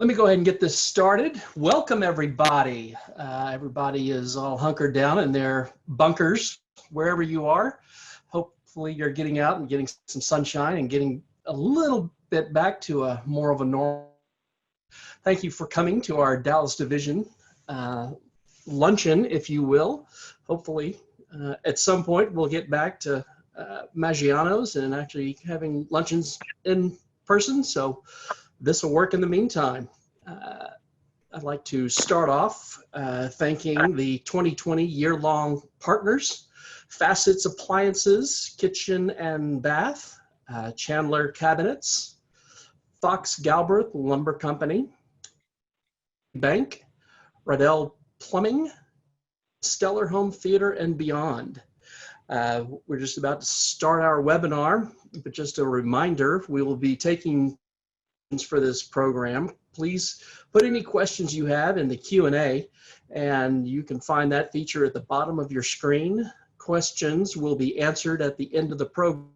Let me go ahead and get this started. Welcome, everybody. Everybody is all hunkered down in their bunkers, wherever you are. Hopefully you're getting out and getting some sunshine and getting a little bit back to a more of a normal. Thank you for coming to our Dallas Division luncheon, if you will. Hopefully at some point we'll get back to Maggiano's and actually having luncheons in person. So this will work in the meantime. I'd like to start off thanking the 2020 year-long partners, Facets Appliances, Kitchen and Bath, Chandler Cabinets, Fox Galbraith Lumber Company, Bank, Radell Plumbing, Stellar Home Theater and Beyond. We're just about to start our webinar, but just a reminder, we will be taking for this program. Please put any questions you have in the Q&A, and you can find that feature at the bottom of your screen. Questions will be answered at the end of the program.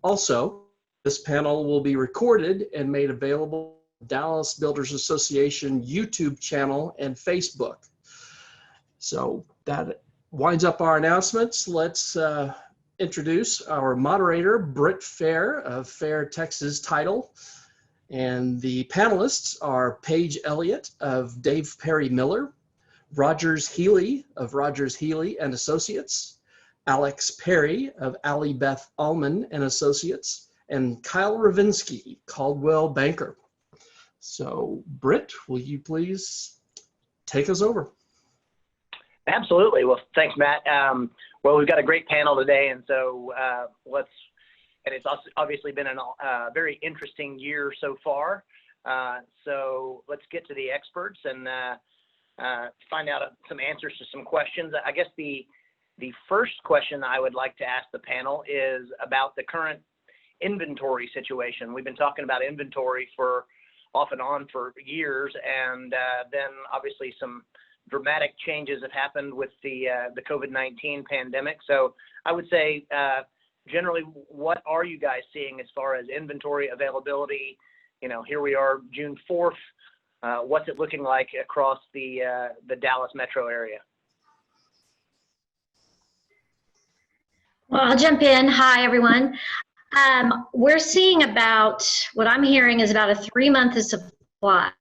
Also, this panel will be recorded and made available on Dallas Builders Association YouTube channel and Facebook. So that winds up our announcements. Let's introduce our moderator, Britt Fair of Fair Texas Title. And the panelists are Paige Elliott of Dave Perry Miller, Rogers Healy of Rogers Healy and Associates, Alex Perry of Allie Beth Allman and Associates, and Kyle Ravinsky, Caldwell Banker. So Britt, will you please take us over? Absolutely. Well, thanks, Matt. Well, we've got a great panel today, and so and it's also obviously been a very interesting year so far. So let's get to the experts and find out some answers to some questions. I guess the first question I would like to ask the panel is about the current inventory situation. We've been talking about inventory for off and on for years, and then obviously some dramatic changes have happened with the COVID-19 pandemic. So I would say, generally, what are you guys seeing as far as inventory availability? You know, here we are, June 4th. What's it looking like across the Dallas metro area? Well, I'll jump in. Hi, everyone. We're seeing about, what I'm hearing is about a 3-month supply.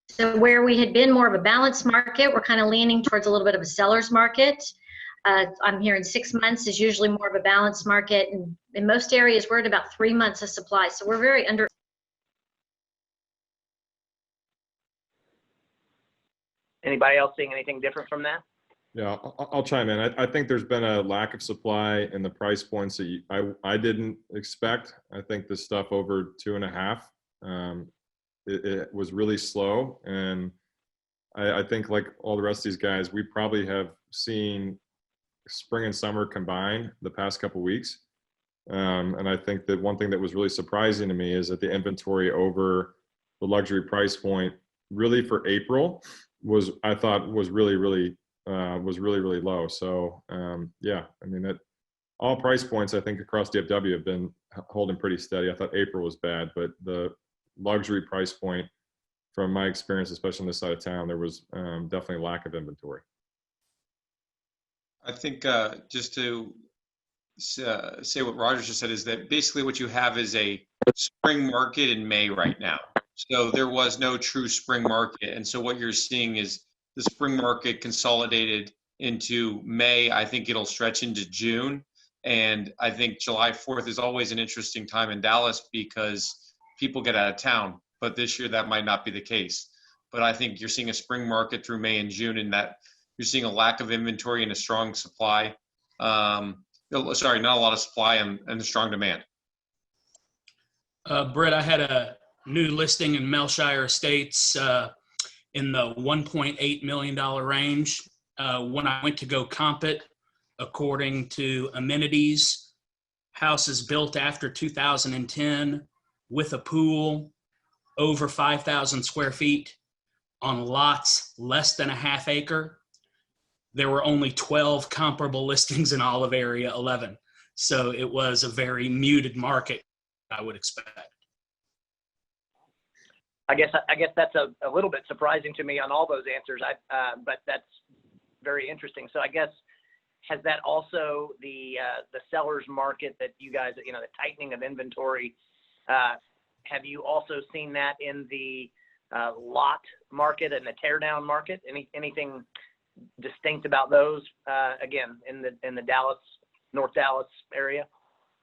So where we had been more of a balanced market, we're kind of leaning towards a little bit of a seller's market. I'm hearing 6 months is usually more of a balanced market, and in most areas we're at about 3 months of supply. So we're very under. Anybody else seeing anything different from that? Yeah, I'll chime in. I think there's been a lack of supply in the price points that I didn't expect. I think the stuff over 2.5, it was really slow, and I think like all the rest of these guys, we probably have seen spring and summer combined the past couple weeks. And I think that one thing that was really surprising to me is that the inventory over the luxury price point really for April was, I thought, was really low. So yeah, I mean, that all price points I think across DFW have been holding pretty steady. I thought April was bad, but the luxury price point, from my experience, especially on this side of town, there was definitely a lack of inventory. I think just to say what Rogers just said is that basically what you have is a spring market in May right now. So there was no true spring market. And so what you're seeing is the spring market consolidated into May. I think it'll stretch into June. And I think July 4th is always an interesting time in Dallas because people get out of town. But this year that might not be the case. But I think you're seeing a spring market through May and June, and that you're seeing a lack of inventory and a strong supply. Sorry, not a lot of supply and a strong demand. Britt, I had a new listing in Melshire Estates in the $1.8 million range. When I went to go comp it, according to amenities, house is built after 2010 with a pool, over 5,000 square feet on lots less than a half acre. There were only 12 comparable listings in all of Area 11. So it was a very muted market, I would expect. I guess that's a little bit surprising to me on all those answers. But that's very interesting. So I guess, has that also the seller's market that you guys, the tightening of inventory, have you also seen that in the lot market and the tear down market? Anything distinct about those, again, in the North Dallas area?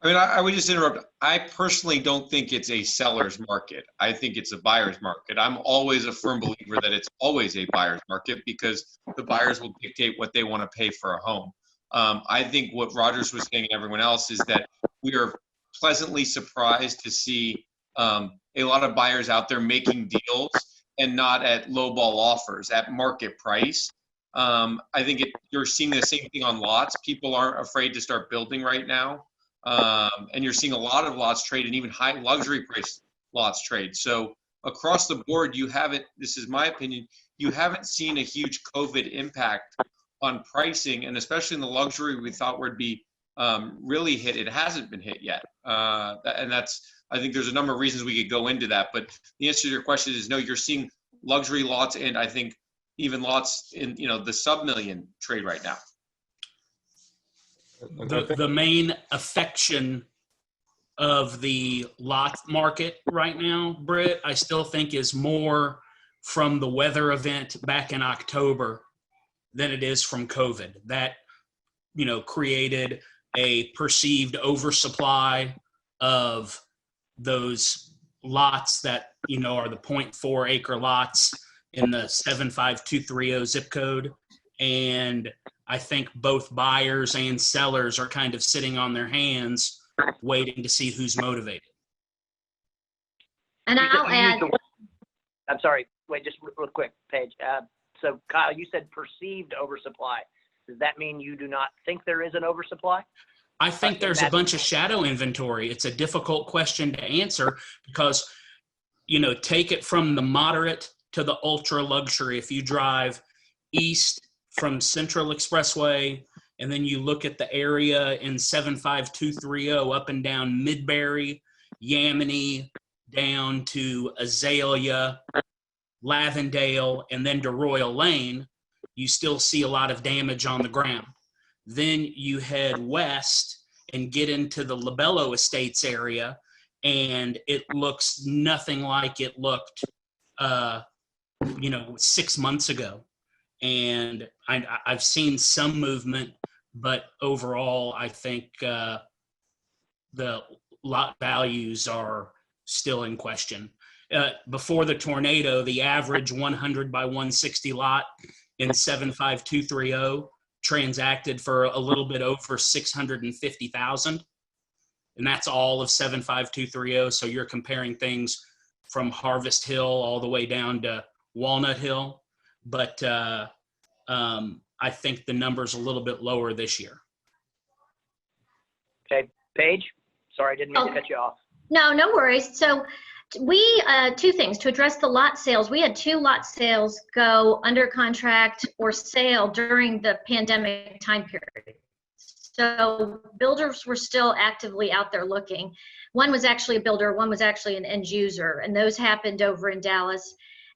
I mean, I would just interrupt. I personally don't think it's a seller's market. I think it's a buyer's market. I'm always a firm believer that it's always a buyer's market because the buyers will dictate what they want to pay for a home. I think what Rogers was saying and everyone else is that we are pleasantly surprised to see a lot of buyers out there making deals and not at lowball offers, at market price. I think you're seeing the same thing on lots. People aren't afraid to start building right now. And you're seeing a lot of lots trade and even high luxury price lots trade. So across the board, this is my opinion, you haven't seen a huge COVID impact on pricing, and especially in the luxury we thought would be really hit. It hasn't been hit yet. And I think there's a number of reasons we could go into that, but the answer to your question is no, you're seeing luxury lots and I think even lots in, the sub-million trade right now. The main affection of the lot market right now, Britt, I still think is more from the weather event back in October than it is from COVID. That, created a perceived oversupply of those lots that, are the 0.4 acre lots in the 75230 zip code. And I think both buyers and sellers are kind of sitting on their hands waiting to see who's motivated. And I'll add, I'm sorry, wait, just real quick, Paige. So Kyle, you said perceived oversupply. Does that mean you do not think there is an oversupply? I think there's a bunch of shadow inventory. It's a difficult question to answer because, take it from the moderate to the ultra luxury. If you drive east from Central Expressway, and then you look at the area in 75230 up and down Midbury, Yamini, down to Azalea, Lavendale, and then to Royal Lane, you still see a lot of damage on the ground. Then you head west and get into the Labello Estates area, and it looks nothing like it looked, 6 months ago. And I've seen some movement, but overall, I think the lot values are still in question. Before the tornado, the average 100 by 160 lot in 75230 transacted for a little bit over 650,000. And that's all of 75230. So you're comparing things from Harvest Hill all the way down to Walnut Hill. But I think the number's a little bit lower this year. Okay, Paige, sorry, I didn't mean to cut you off. no worries. So we, two things to address the lot sales. We had 2 lot sales go under contract or sale during the pandemic time period. So builders were still actively out there looking. One was actually a builder, one was actually an end user, and those happened over in Dallas.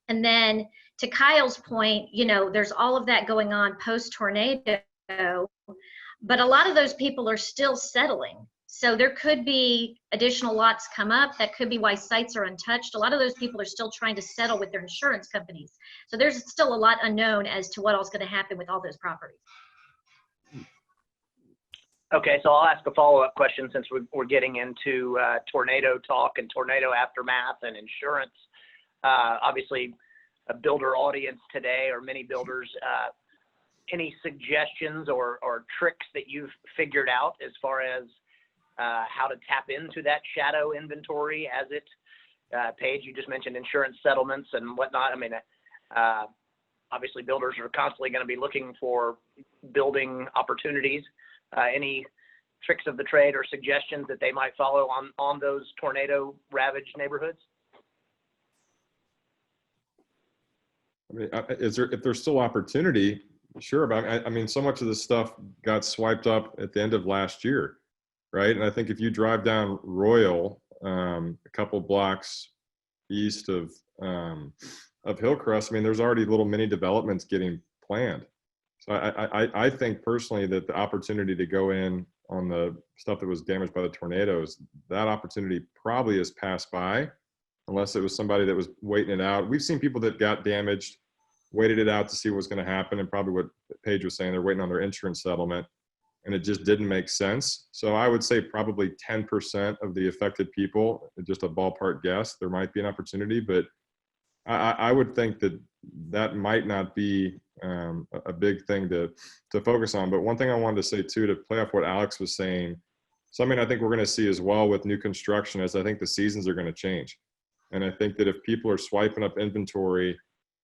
And then to Kyle's point, there's all of that going on post-tornado, but a lot of those people are still settling. So there could be additional lots come up. That could be why sites are untouched. A lot of those people are still trying to settle with their insurance companies. So there's still a lot unknown as to what all's going to happen with all those properties. Okay, so I'll ask a follow-up question since we're getting into tornado talk and tornado aftermath and insurance. Obviously, a builder audience today, or many builders. Any suggestions or tricks that you've figured out as far as how to tap into that shadow inventory as it, Paige, you just mentioned insurance settlements and whatnot. I mean, obviously builders are constantly going to be looking for building opportunities. Any tricks of the trade or suggestions that they might follow on those tornado ravaged neighborhoods? I mean, if there's still opportunity, sure. But I mean, so much of this stuff got swiped up at the end of last year, right? And I think if you drive down Royal, a couple blocks east of Hillcrest, I mean, there's already little mini developments getting planned. So I think personally that the opportunity to go in on the stuff that was damaged by the tornadoes, that opportunity probably has passed by, unless it was somebody that was waiting it out. We've seen people that got damaged, waited it out to see what was going to happen, and probably what Paige was saying, they're waiting on their insurance settlement, and it just didn't make sense. So I would say probably 10% of the affected people, just a ballpark guess, there might be an opportunity, but I would think that might not be a big thing to focus on. But one thing I wanted to say too, to play off what Alex was saying, something I think we're going to see as well with new construction is I think the seasons are going to change. And I think that if people are swiping up inventory,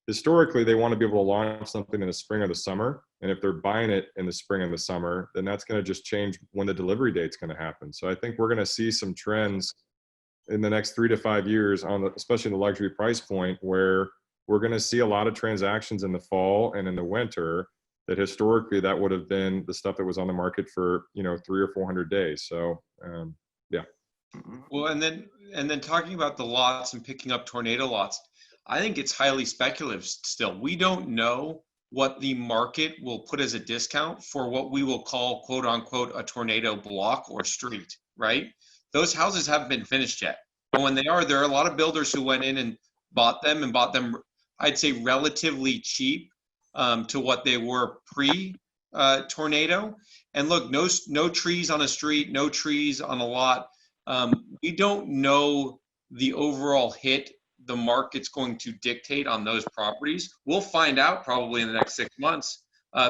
historically they want to be able to launch something in the spring or the summer. And if they're buying it in the spring and the summer, then that's going to just change when the delivery date's going to happen. So I think we're going to see some trends in the next 3 to 5 years especially in the luxury price point, where we're going to see a lot of transactions in the fall and in the winter that historically that would have been the stuff that was on the market for 300 or 400 days. So yeah. Well, and then talking about the lots and picking up tornado lots, I think it's highly speculative still. We don't know what the market will put as a discount for what we will call, quote unquote, a tornado block or street, right? Those houses haven't been finished yet. But when they are, there are a lot of builders who went in and bought them, I'd say, relatively cheap to what they were pre-tornado. And look, no trees on a street, no trees on a lot. We don't know the overall hit the market's going to dictate on those properties. We'll find out probably in the next 6 months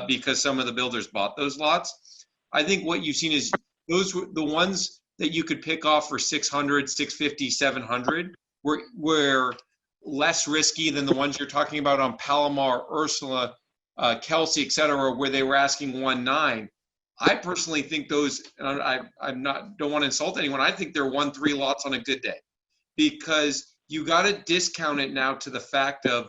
because some of the builders bought those lots. I think what you've seen is those were the ones that you could pick off for 600, 650, 700 were less risky than the ones you're talking about on Palomar, Ursula, Kelsey, et cetera, where they were asking 1.9. I personally think those, and don't want to insult anyone, I think they're 1.3 lots on a good day, because you got to discount it now to the fact of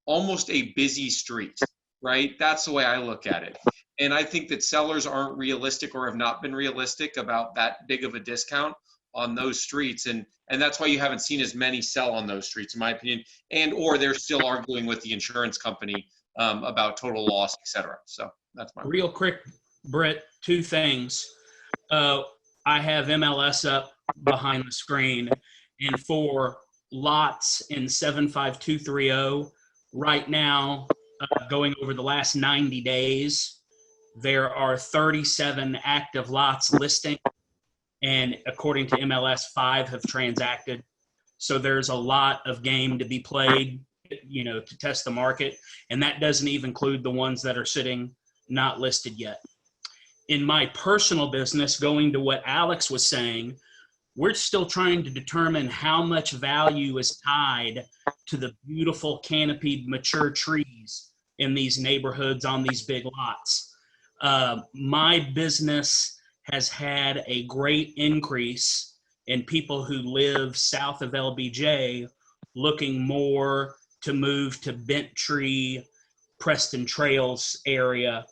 almost a busy street, right? That's the way I look at it. And I think that sellers aren't realistic or have not been realistic about that big of a discount on those streets. And that's why you haven't seen as many sell on those streets, in my opinion, or they're still arguing with the insurance company about total loss, et cetera. So that's my Real quick, Britt, 2 things. I have MLS up behind the screen, and for lots in 75230 right now, going over the last 90 days, there are 37 active lots listing, and according to MLS, 5 have transacted. So there's a lot of game to be played, to test the market, and that doesn't even include the ones that are sitting not listed yet. In my personal business, going to what Alex was saying, we're still trying to determine how much value is tied to the beautiful canopied mature trees in these neighborhoods on these big lots. My business has had a great increase in people who live south of LBJ looking more to move to Bent Tree, Preston Trails area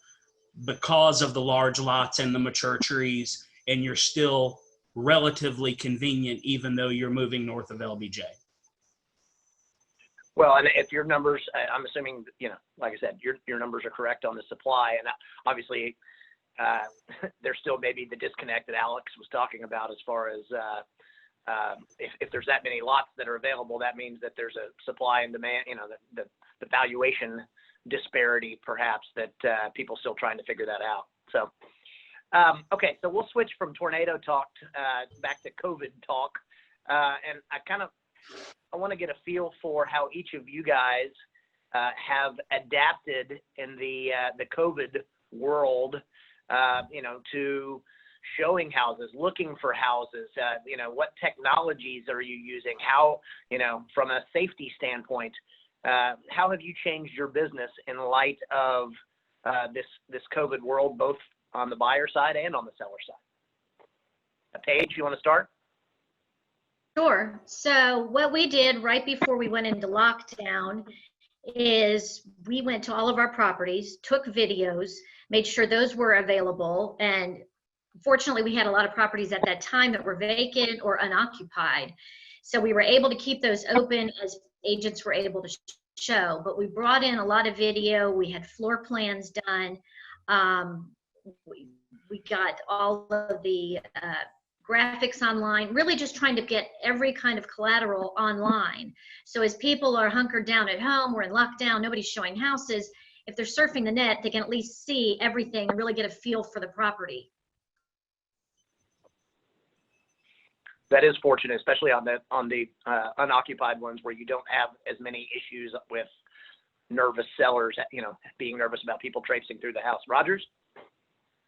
because of the large lots and the mature trees, and you're still relatively convenient even though you're moving north of LBJ. Well, and if your numbers, I'm assuming, like I said, your numbers are correct on the supply, and obviously there's still maybe the disconnect that Alex was talking about as far as if there's that many lots that are available, that means that there's a supply and demand, the valuation disparity perhaps that people still trying to figure that out. So, okay, so we'll switch from tornado talk back to COVID talk, and I want to get a feel for how each of you guys have adapted in the COVID world, to showing houses, looking for houses, what technologies are you using? How, from a safety standpoint, how have you changed your business in light of this COVID world, both on the buyer side and on the seller side? Paige, you want to start? Sure. So what we did right before we went into lockdown is we went to all of our properties, took videos, made sure those were available. And fortunately, we had a lot of properties at that time that were vacant or unoccupied. So we were able to keep those open as agents were able to show, but we brought in a lot of video. We had floor plans done. We got all of the graphics online, really just trying to get every kind of collateral online. So as people are hunkered down at home, we're in lockdown, nobody's showing houses. If they're surfing the net, they can at least see everything and really get a feel for the property. That is fortunate, especially on the unoccupied ones where you don't have as many issues with nervous sellers, being nervous about people traipsing through the house. Rogers?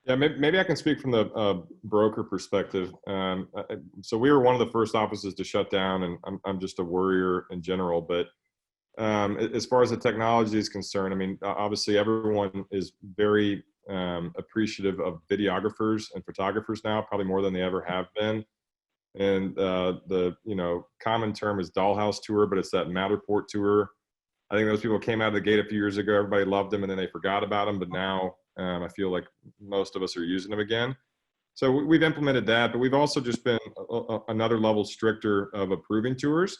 Yeah, maybe I can speak from the broker perspective. So we were one of the first offices to shut down, and I'm just a worrier in general. But as far as the technology is concerned, I mean, obviously everyone is very appreciative of videographers and photographers now, probably more than they ever have been. And the common term is dollhouse tour, but it's that Matterport tour. I think those people came out of the gate a few years ago. Everybody loved them, and then they forgot about them. But now I feel like most of us are using them again. So we've implemented that, but we've also just been another level stricter of approving tours,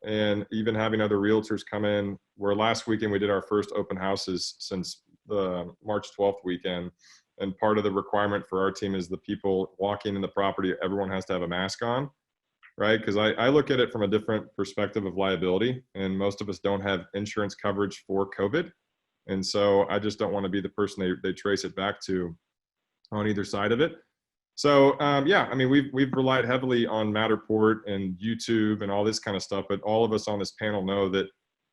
and even having other realtors come in. Where last weekend we did our first open houses since the March 12th weekend. And part of the requirement for our team is the people walking in the property, everyone has to have a mask on, right? Because I look at it from a different perspective of liability, and most of us don't have insurance coverage for COVID. And so I just don't want to be the person they trace it back to on either side of it. So yeah, I mean, we've relied heavily on Matterport and YouTube and all this kind of stuff, but all of us on this panel know that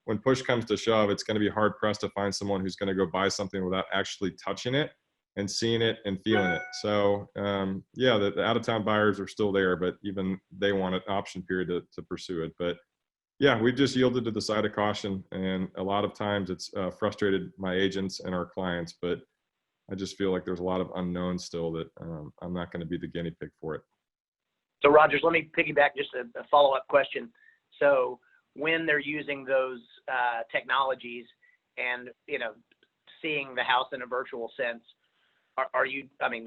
when push comes to shove, it's going to be hard pressed to find someone who's going to go buy something without actually touching it and seeing it and feeling it. So yeah, the out-of-town buyers are still there, but even they want an option period to pursue it. But yeah, we've just yielded to the side of caution, and a lot of times it's frustrated my agents and our clients, but I just feel like there's a lot of unknowns still that I'm not going to be the guinea pig for it. So Rogers, let me piggyback just a follow-up question. So when they're using those technologies and, seeing the house in a virtual sense, are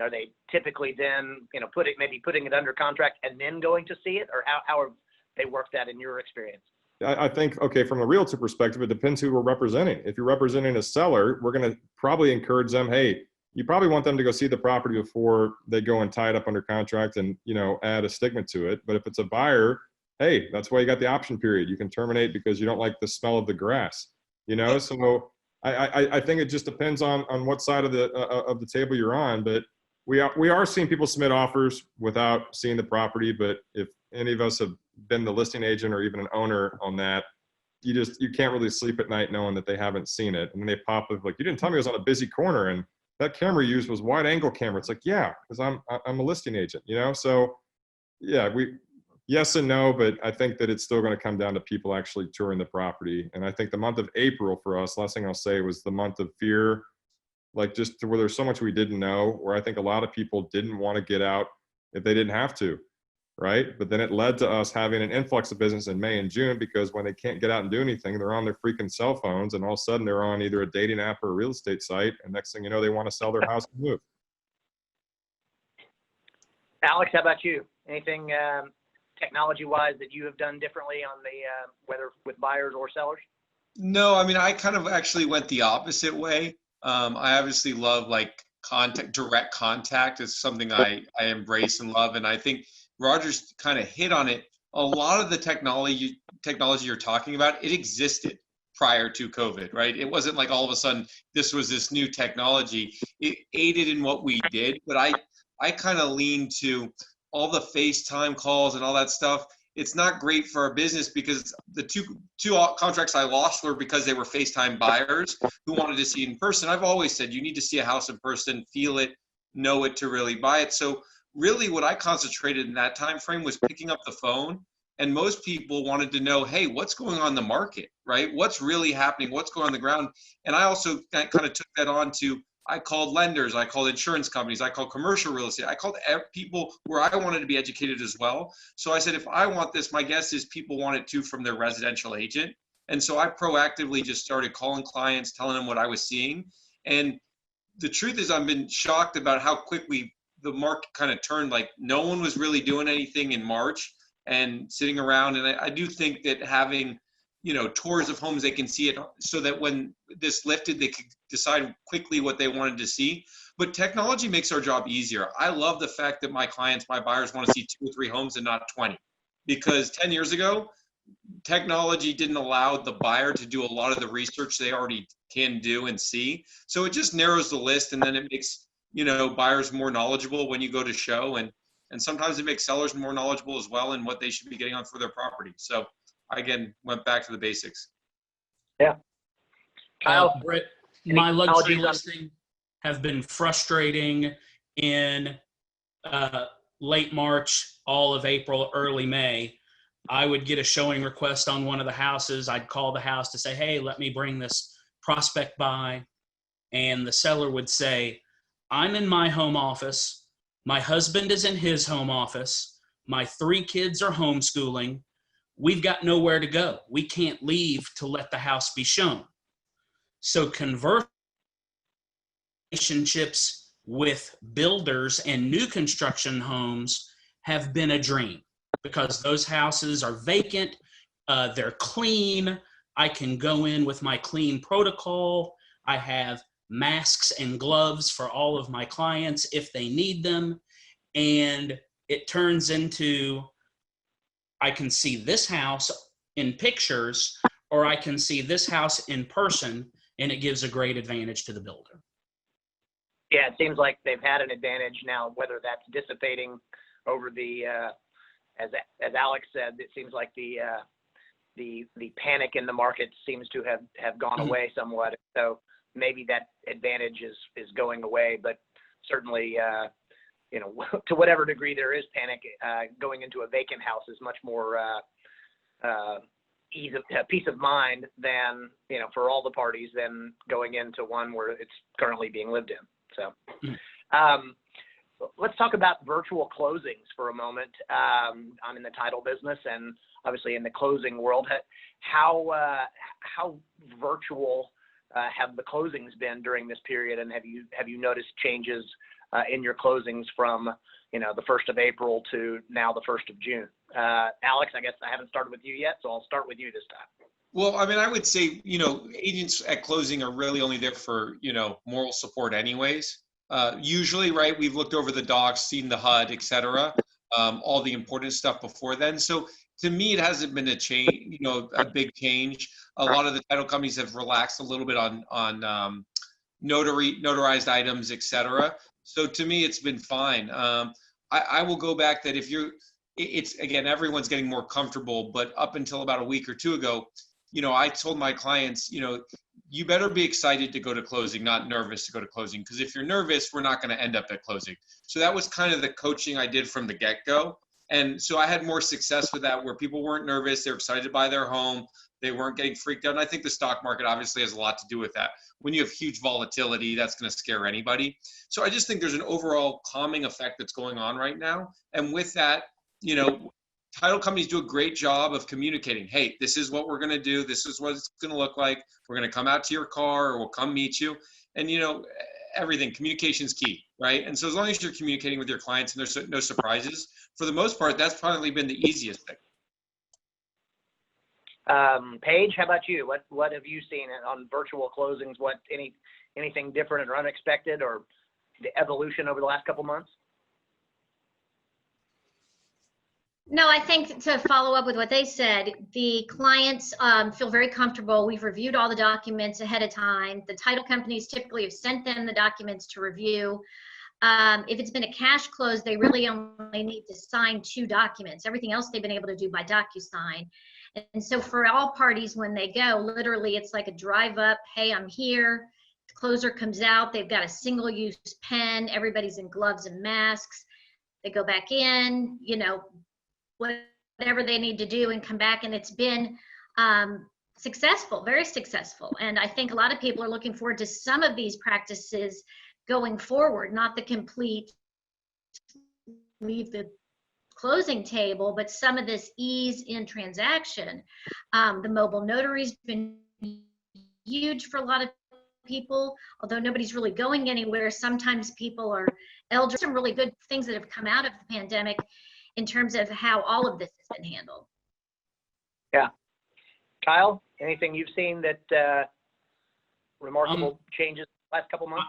they typically then, putting it under contract and then going to see it, or how have they worked that in your experience? I think, okay, from a realtor perspective, it depends who we're representing. If you're representing a seller, we're going to probably encourage them, hey, you probably want them to go see the property before they go and tie it up under contract and, add a stigma to it. But if it's a buyer, hey, that's why you got the option period. You can terminate because you don't like the smell of the grass, So I think it just depends on what side of the table you're on. But we are seeing people submit offers without seeing the property. But if any of us have been the listing agent or even an owner on that, you can't really sleep at night knowing that they haven't seen it. And then they pop up like, you didn't tell me it was on a busy corner, and that camera you used was wide angle camera. It's like, yeah, because I'm a listing agent, So yeah, yes and no, but I think that it's still going to come down to people actually touring the property. And I think the month of April for us, last thing I'll say, was the month of fear, like just where there's so much we didn't know, where I think a lot of people didn't want to get out if they didn't have to, right? But then it led to us having an influx of business in May and June, because when they can't get out and do anything, they're on their freaking cell phones, and all of a sudden they're on either a dating app or a real estate site, and next thing you know, they want to sell their house and move. Alex, how about you? Anything technology-wise that you have done differently on the whether with buyers or sellers? No, I mean, I kind of actually went the opposite way. I obviously love direct contact. It's something I embrace and love. And I think Rogers kind of hit on it. A lot of the technology you're talking about, it existed prior to COVID, right? It wasn't like all of a sudden this was this new technology. It aided in what we did, but I kind of lean to all the FaceTime calls and all that stuff. It's not great for our business, because the two contracts I lost were because they were FaceTime buyers who wanted to see it in person. I've always said you need to see a house in person, feel it, know it to really buy it. So really what I concentrated in that time frame was picking up the phone, and most people wanted to know, hey, what's going on in the market, right? What's really happening? What's going on the ground? And I also kind of took that on to, I called lenders, I called insurance companies, I called commercial real estate, I called people where I wanted to be educated as well. So I said, if I want this, my guess is people want it too from their residential agent. And so I proactively just started calling clients, telling them what I was seeing. And the truth is, I've been shocked about how quickly the market kind of turned. Like, no one was really doing anything in March. and sitting around. And I do think that having, tours of homes, they can see it so that when this lifted, they could decide quickly what they wanted to see. But technology makes our job easier. I love the fact that my clients, my buyers want to see 2 or 3 homes and not 20. Because 10 years ago, technology didn't allow the buyer to do a lot of the research they already can do and see. So it just narrows the list, and then it makes, buyers more knowledgeable when you go to show. And sometimes it makes sellers more knowledgeable as well in what they should be getting on for their property. So I, again, went back to the basics. Yeah. Kyle, Brett, any my luxury technologies on- listing have been frustrating in late March, all of April, early May. I would get a showing request on one of the houses. I'd call the house to say, hey, let me bring this prospect by. And the seller would say, I'm in my home office. My husband is in his home office. My 3 kids are homeschooling. We've got nowhere to go. We can't leave to let the house be shown. So relationships with builders and new construction homes have been a dream, because those houses are vacant, they're clean. I can go in with my clean protocol. I have masks and gloves for all of my clients if they need them. And it turns into, I can see this house in pictures, or I can see this house in person, and it gives a great advantage to the builder. Yeah, it seems like they've had an advantage now, whether that's dissipating over the, as Alex said, it seems like the panic in the market seems to have gone away somewhat. So maybe that advantage is going away, but certainly, to whatever degree there is panic, going into a vacant house is much more peace of mind than, for all the parties, than going into one where it's currently being lived in. So let's talk about virtual closings for a moment. I'm in the title business and obviously in the closing world. How virtual have the closings been during this period, and have you noticed changes in your closings from the 1st of April to now the 1st of June? Alex, I guess I haven't started with you yet, so I'll start with you this time. Well, I mean, I would say, agents at closing are really only there for, moral support anyways. Usually, right, we've looked over the docs, seen the HUD, et cetera, all the important stuff before then. So to me, it hasn't been a change, a big change. A lot of the title companies have relaxed a little bit on notarized items, et cetera. So to me, it's been fine. I will go back that it's again, everyone's getting more comfortable, but up until about a week or 2 ago, I told my clients, you better be excited to go to closing, not nervous to go to closing. Because if you're nervous, we're not going to end up at closing. So that was kind of the coaching I did from the get-go. And so I had more success with that, where people weren't nervous. They're excited to buy their home. They weren't getting freaked out. And I think the stock market obviously has a lot to do with that. When you have huge volatility, that's going to scare anybody. So I just think there's an overall calming effect that's going on right now. And with that, title companies do a great job of communicating, hey, this is what we're going to do. This is what it's going to look like. We're going to come out to your car, or we'll come meet you. And, everything, communication's key, right? And so as long as you're communicating with your clients and there's no surprises, for the most part, that's probably been the easiest thing. Paige, how about you? What have you seen on virtual closings? Anything different or unexpected, or the evolution over the last couple months? No, I think to follow up with what they said, the clients feel very comfortable. We've reviewed all the documents ahead of time. The title companies typically have sent them the documents to review. If it's been a cash close, they really only need to sign 2 documents. Everything else they've been able to do by DocuSign. And so for all parties, when they go, literally it's like a drive up, hey, I'm here. The closer comes out, they've got a single-use pen. Everybody's in gloves and masks. They go back in, whatever they need to do, and come back. And it's been successful, very successful. And I think a lot of people are looking forward to some of these practices going forward, not the complete leave the closing table, but some of this ease in transaction. The mobile notary's been huge for a lot of people, although nobody's really going anywhere. Sometimes people are elder. Some really good things that have come out of the pandemic in terms of how all of this has been handled. Kyle, anything you've seen that remarkable changes last couple months?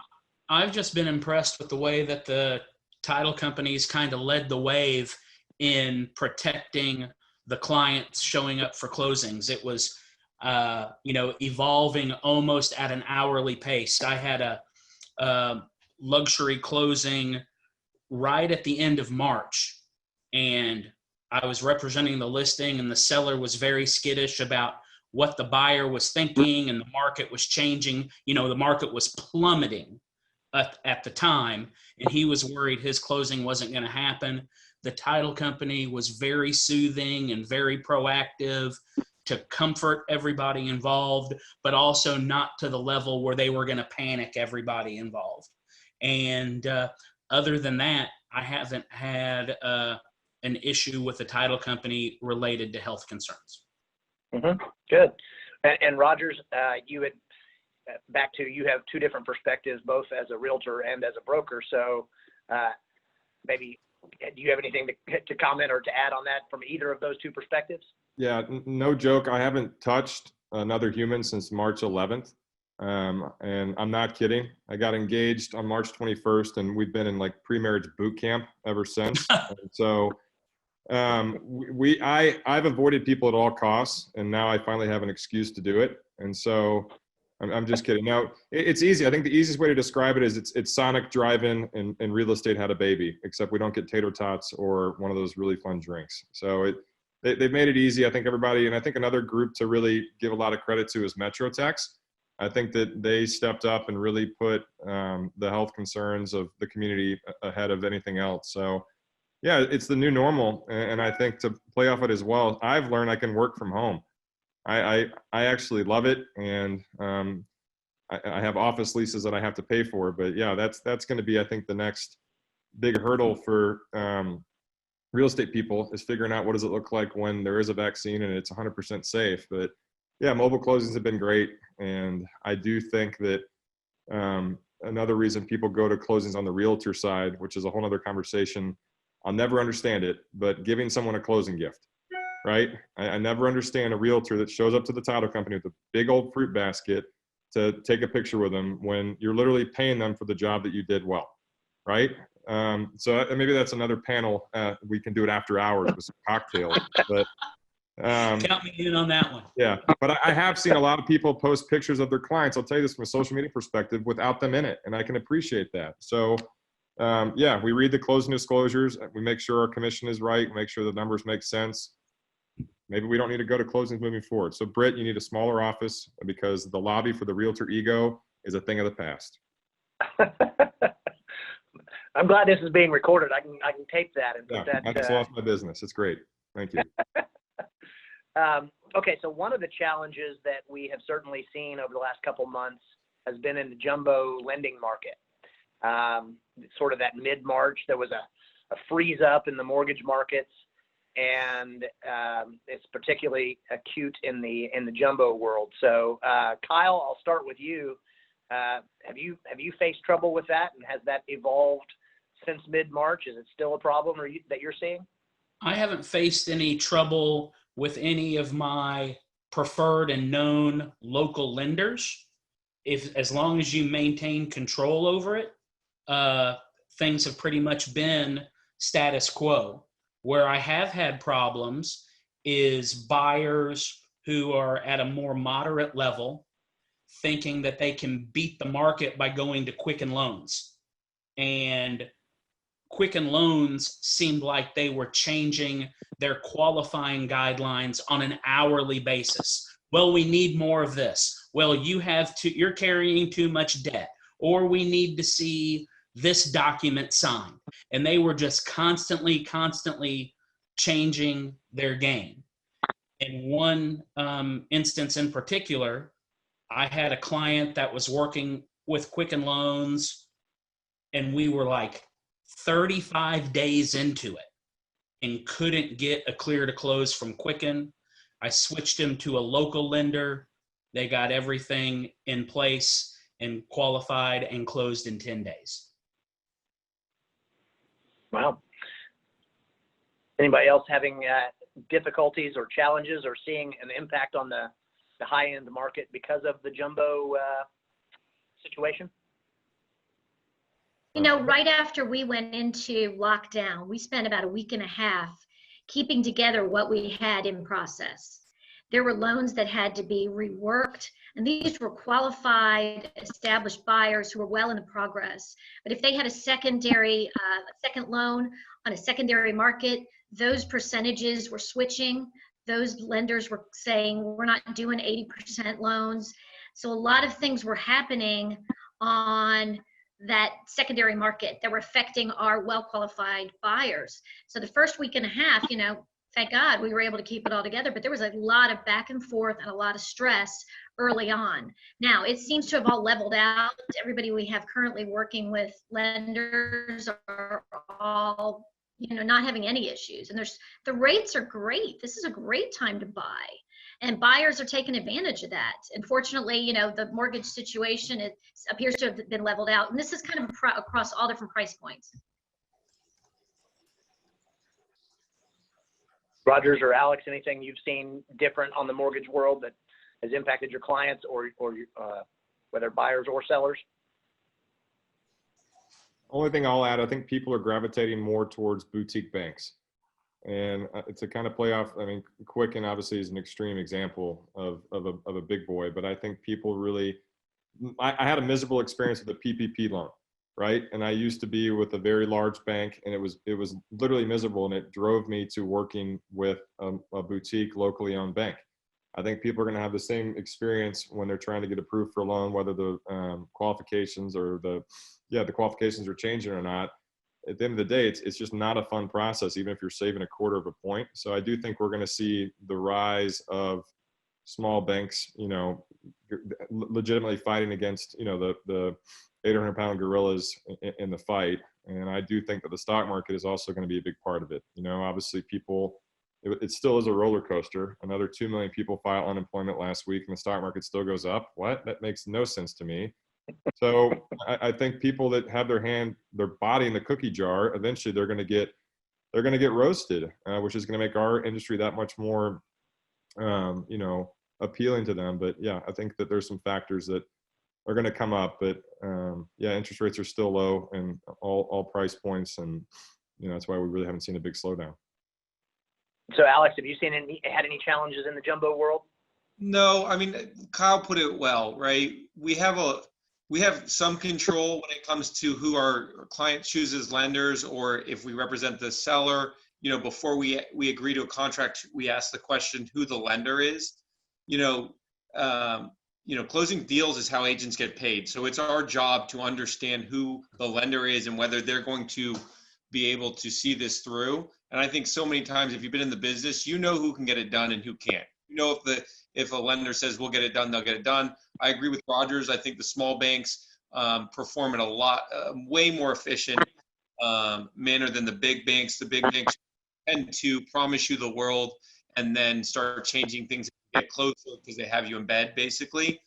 I've just been impressed with the way that the title companies kind of led the wave in protecting the clients showing up for closings. It was, evolving almost at an hourly pace. I had a luxury closing right at the end of March, and I was representing the listing, and the seller was very skittish about what the buyer was thinking, and the market was changing. The market was plummeting at the time, and he was worried his closing wasn't going to happen. The title company was very soothing and very proactive to comfort everybody involved, but also not to the level where they were going to panic everybody involved. And other than that, I haven't had an issue with the title company related to health concerns. Mm-hmm. Good. And Rogers, you had you have two different perspectives, both as a realtor and as a broker. So maybe do you have anything to comment or to add on that from either of those two perspectives? Yeah, no joke. I haven't touched another human since March 11th. And I'm not kidding. I got engaged on March 21st, and we've been in like pre-marriage boot camp ever since. And so I've avoided people at all costs, and now I finally have an excuse to do it. And so I'm just kidding. Now it's easy. I think the easiest way to describe it is it's Sonic Drive-In and real estate had a baby, except we don't get tater tots or one of those really fun drinks. So they've made it easy. I think everybody, and I think another group to really give a lot of credit to is MetroTex. I think that they stepped up and really put the health concerns of the community ahead of anything else. So yeah, it's the new normal. And I think to play off it as well, I've learned I can work from home. I actually love it. And I have office leases that I have to pay for, but yeah, that's going to be, I think, the next big hurdle for real estate people is figuring out what does it look like when there is a vaccine and it's 100% safe. But yeah, mobile closings have been great. And I do think that another reason people go to closings on the realtor side, which is a whole other conversation, I'll never understand it, but giving someone a closing gift, right? I never understand a realtor that shows up to the title company with a big old fruit basket to take a picture with them when you're literally paying them for the job that you did well, right? So maybe that's another panel. We can do it after hours with some cocktails, but Count me in on that one. yeah, but I have seen a lot of people post pictures of their clients. I'll tell you this from a social media perspective without them in it, and I can appreciate that. So yeah, we read the closing disclosures. We make sure our commission is right. Make sure the numbers make sense. Maybe we don't need to go to closings moving forward. So Britt, you need a smaller office because the lobby for the realtor ego is a thing of the past. I'm glad this is being recorded. I can tape that and put Yeah, that. I just lost my business. It's great. Thank you. Okay, so one of the challenges that we have certainly seen over the last couple months has been in the jumbo lending market. Sort of that mid-March, there was a freeze up in the mortgage markets, and it's particularly acute in the jumbo world. So Kyle, I'll start with you. Have you faced trouble with that, and has that evolved since mid-March? Is it still a problem that you're seeing? I haven't faced any trouble with any of my preferred and known local lenders. As long as you maintain control over it, things have pretty much been status quo. Where I have had problems is buyers who are at a more moderate level thinking that they can beat the market by going to Quicken Loans. And Quicken Loans seemed like they were changing their qualifying guidelines on an hourly basis. Well, we need more of this. Well, you're carrying too much debt, or we need to see this document signed. And they were just constantly changing their game. In one instance in particular, I had a client that was working with Quicken Loans, and we were like 35 days into it and couldn't get a clear to close from Quicken. I switched him to a local lender. They got everything in place and qualified and closed in 10 days. Wow. Anybody else having difficulties or challenges or seeing an impact on the high-end market because of the jumbo situation? You know, right after we went into lockdown, we spent about a week and a half keeping together what we had in process. There were loans that had to be reworked, and these were qualified, established buyers who were well into progress. But if they had a secondary, second loan on a secondary market, those percentages were switching. Those lenders were saying, we're not doing 80% loans. So a lot of things were happening on that secondary market that were affecting our well-qualified buyers. So the first week and a half, you know, thank God we were able to keep it all together, but there was a lot of back and forth and a lot of stress early on. Now it seems to have all leveled out. Everybody we have currently working with lenders are all, you know, not having any issues. And the rates are great. This is a great time to buy. And buyers are taking advantage of that. Unfortunately, you know, the mortgage situation, it appears to have been leveled out. And this is kind of across all different price points. Rogers or Alex, anything you've seen different on the mortgage world that has impacted your clients or whether buyers or sellers? Only thing I'll add, I think people are gravitating more towards boutique banks. And it's a kind of playoff. I mean, Quicken obviously is an extreme example of a big boy, but I think people really, I had a miserable experience with a PPP loan, right? And I used to be with a very large bank, and it was literally miserable, and it drove me to working with a boutique locally owned bank. I think people are going to have the same experience when they're trying to get approved for a loan, whether the qualifications or the qualifications are changing or not. At the end of the day, it's just not a fun process, even if you're saving a quarter of a point. So I do think we're going to see the rise of small banks, you know, legitimately fighting against, you know, the 800-pound gorillas in the fight. And I do think that the stock market is also going to be a big part of it. You know, obviously people, it still is a roller coaster. Another 2 million people file unemployment last week, and the stock market still goes up. What? That makes no sense to me. So I think people that have their body in the cookie jar, eventually they're going to get roasted, which is going to make our industry that much more, you know, appealing to them. But yeah, I think that there's some factors that are going to come up. But yeah, interest rates are still low and all price points, and you know that's why we really haven't seen a big slowdown. So Alex, have you had any challenges in the jumbo world? No, I mean, Kyle put it well, right? We have some control when it comes to who our client chooses lenders, or if we represent the seller. You know, before we agree to a contract, we ask the question who the lender is. You know, closing deals is how agents get paid. So it's our job to understand who the lender is and whether they're going to be able to see this through. And I think so many times, if you've been in the business, you know who can get it done and who can't. You know, if a lender says we'll get it done, they'll get it done. I agree with Rogers. I think the small banks perform in a way more efficient manner than the big banks. The big banks tend to promise you the world and then start changing things and get closer because they have you in bed, basically.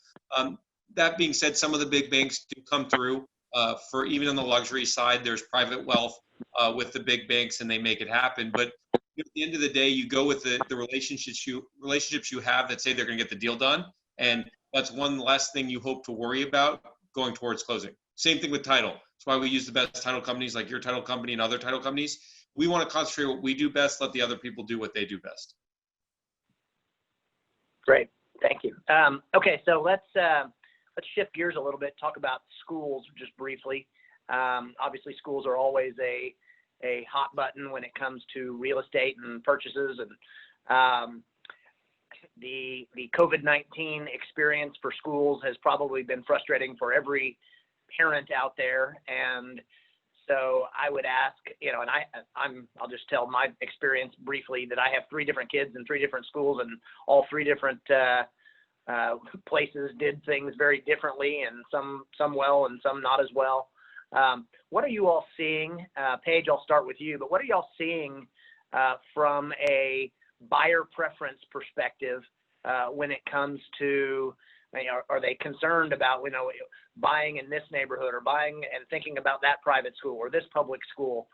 That being said, some of the big banks do come through. For even on the luxury side, there's private wealth with the big banks, and they make it happen. But at the end of the day, you go with the relationships you have that say they're going to get the deal done, and that's one less thing you hope to worry about going towards closing. Same thing with title. That's why we use the best title companies like your title company and other title companies. We want to concentrate what we do best, let the other people do what they do best. Great, thank you. Okay, so let's shift gears a little bit, talk about schools just briefly. Obviously, schools are always a hot button when it comes to real estate and purchases, and the COVID-19 experience for schools has probably been frustrating for every parent out there. And so I would ask, you know, and I'll just tell my experience briefly that I have 3 different kids in 3 different schools, and all 3 different places did things very differently, and some well and some not as well. What are you all seeing? Paige, I'll start with you, but what are y'all seeing from a buyer preference perspective when it comes to, you know, are they concerned about, you know, buying in this neighborhood or buying and thinking about that private school or this public school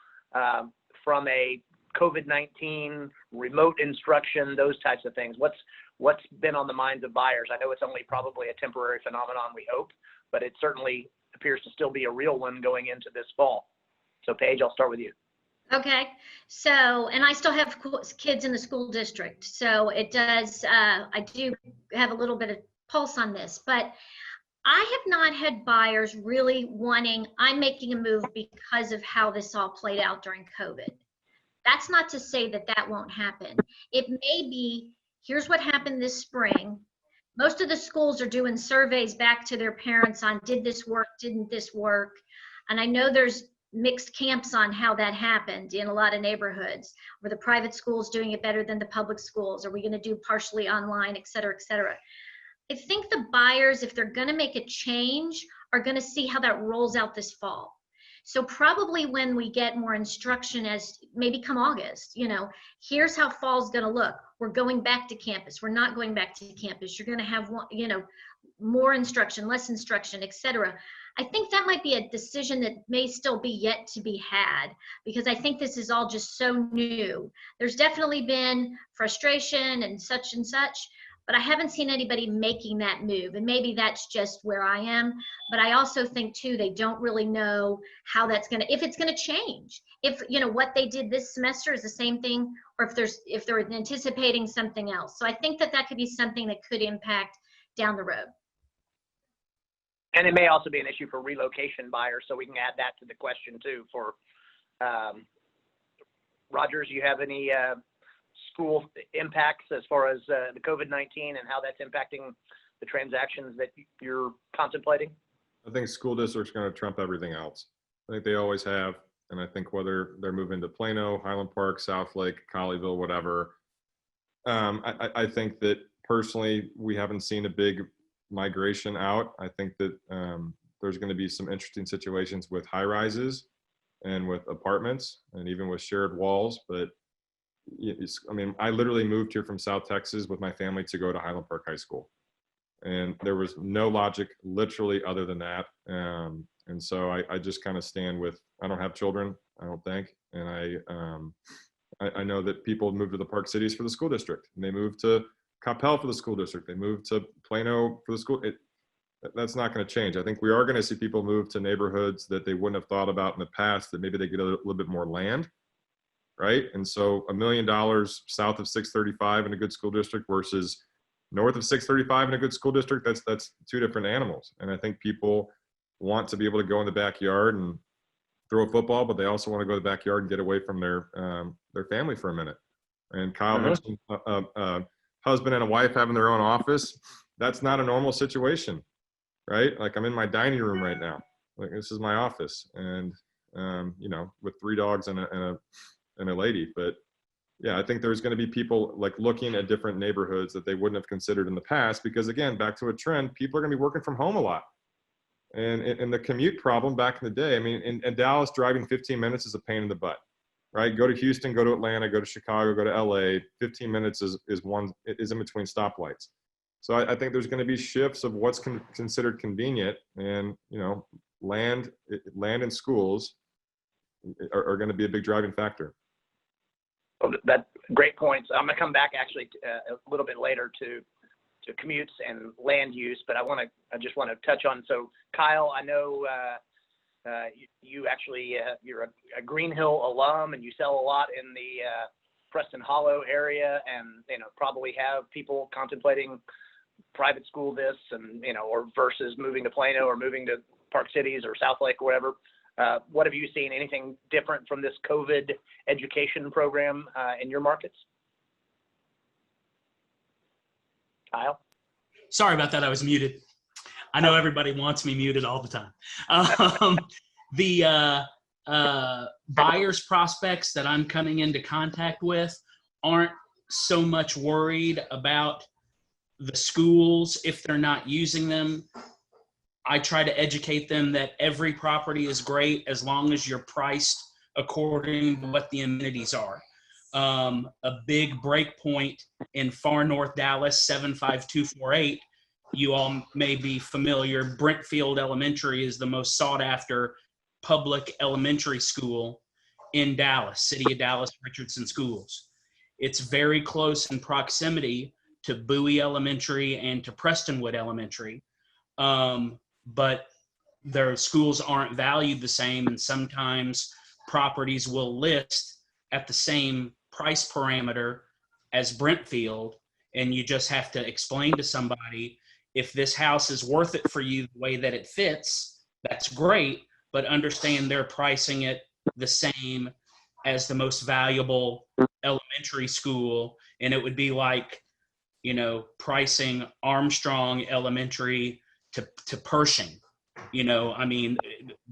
from a COVID-19, remote instruction, those types of things? What's been on the minds of buyers? I know it's only probably a temporary phenomenon, we hope, but it certainly appears to still be a real one going into this fall. So Paige, I'll start with you. Okay, so, and I still have kids in the school district, so it does, I do have a little bit of pulse on this, but I have not had buyers really wanting, I'm making a move because of how this all played out during COVID. That's not to say that that won't happen. It may be, here's what happened this spring. Most of the schools are doing surveys back to their parents on, did this work, didn't this work? And I know there's mixed camps on how that happened in a lot of neighborhoods. Were the private schools doing it better than the public schools? Are we going to do partially online, et cetera, et cetera? I think the buyers, if they're going to make a change, are going to see how that rolls out this fall. So probably when we get more instruction, as maybe come August, you know, here's how fall's going to look. We're going back to campus. We're not going back to campus. You're going to have, you know, more instruction, less instruction, et cetera. I think that might be a decision that may still be yet to be had, because I think this is all just so new. There's definitely been frustration and such, but I haven't seen anybody making that move. And maybe that's just where I am. But I also think too, they don't really know how that's gonna, if it's gonna change. If, you know, what they did this semester is the same thing, or if they're anticipating something else. So I think that that could be something that could impact down the road. And it may also be an issue for relocation buyers, so we can add that to the question too. For Rogers, you have any school impacts as far as the COVID-19 and how that's impacting the transactions that you're contemplating? I think school districts are going to trump everything else. I think they always have. And I think whether they're moving to Plano, Highland Park, Southlake, Colleyville, whatever, I think that personally, we haven't seen a big migration out. I think that there's going to be some interesting situations with high rises and with apartments and even with shared walls. But I mean, I literally moved here from South Texas with my family to go to Highland Park High School. And there was no logic literally other than that. And so I just kind of stand with, I don't have children, I don't think. And I know that people move to the Park Cities for the school district, and they move to Coppell for the school district. They move to Plano for the school. That's not going to change. I think we are going to see people move to neighborhoods that they wouldn't have thought about in the past, that maybe they get a little bit more land, right? And so $1 million south of 635 in a good school district versus north of 635 in a good school district, that's two different animals. And I think people want to be able to go in the backyard and throw a football, but they also want to go to the backyard and get away from their family for a minute. And Kyle mentioned husband and a wife having their own office. That's not a normal situation, right? Like, I'm in my dining room right now. Like, this is my office, and you know, with 3 dogs and a lady. But yeah, I think there's going to be people like looking at different neighborhoods that they wouldn't have considered in the past, because again, back to a trend, people are going to be working from home a lot. And the commute problem back in the day, I mean, in Dallas, driving 15 minutes is a pain in the butt, right? Go to Houston, go to Atlanta, go to Chicago, go to LA. 15 minutes is in between stoplights. So I think there's going to be shifts of what's considered convenient, and you know, land and schools are going to be a big driving factor. Well, that's great points. I'm going to come back actually a little bit later to commutes and land use, but I just want to touch on, so Kyle, I know you actually, you're a Green Hill alum, and you sell a lot in the Preston Hollow area, and, you know, probably have people contemplating private school this, and, you know, or versus moving to Plano or moving to Park Cities or Southlake or whatever. What have you seen? Anything different from this COVID education program in your markets? Kyle? Sorry about that. I was muted. I know everybody wants me muted all the time. The buyers prospects that I'm coming into contact with aren't so much worried about the schools if they're not using them. I try to educate them that every property is great as long as you're priced according to what the amenities are. A big break point in far north Dallas, 75248, you all may be familiar. Brentfield Elementary is the most sought after public elementary school in Dallas, City of Dallas Richardson Schools. It's very close in proximity to Bowie Elementary and to Prestonwood Elementary, but their schools aren't valued the same, and sometimes properties will list at the same price parameter as Brentfield, and you just have to explain to somebody, if this house is worth it for you the way that it fits, that's great, but understand they're pricing it the same as the most valuable elementary school, and it would be like, you know, pricing Armstrong Elementary to Pershing. You know, I mean,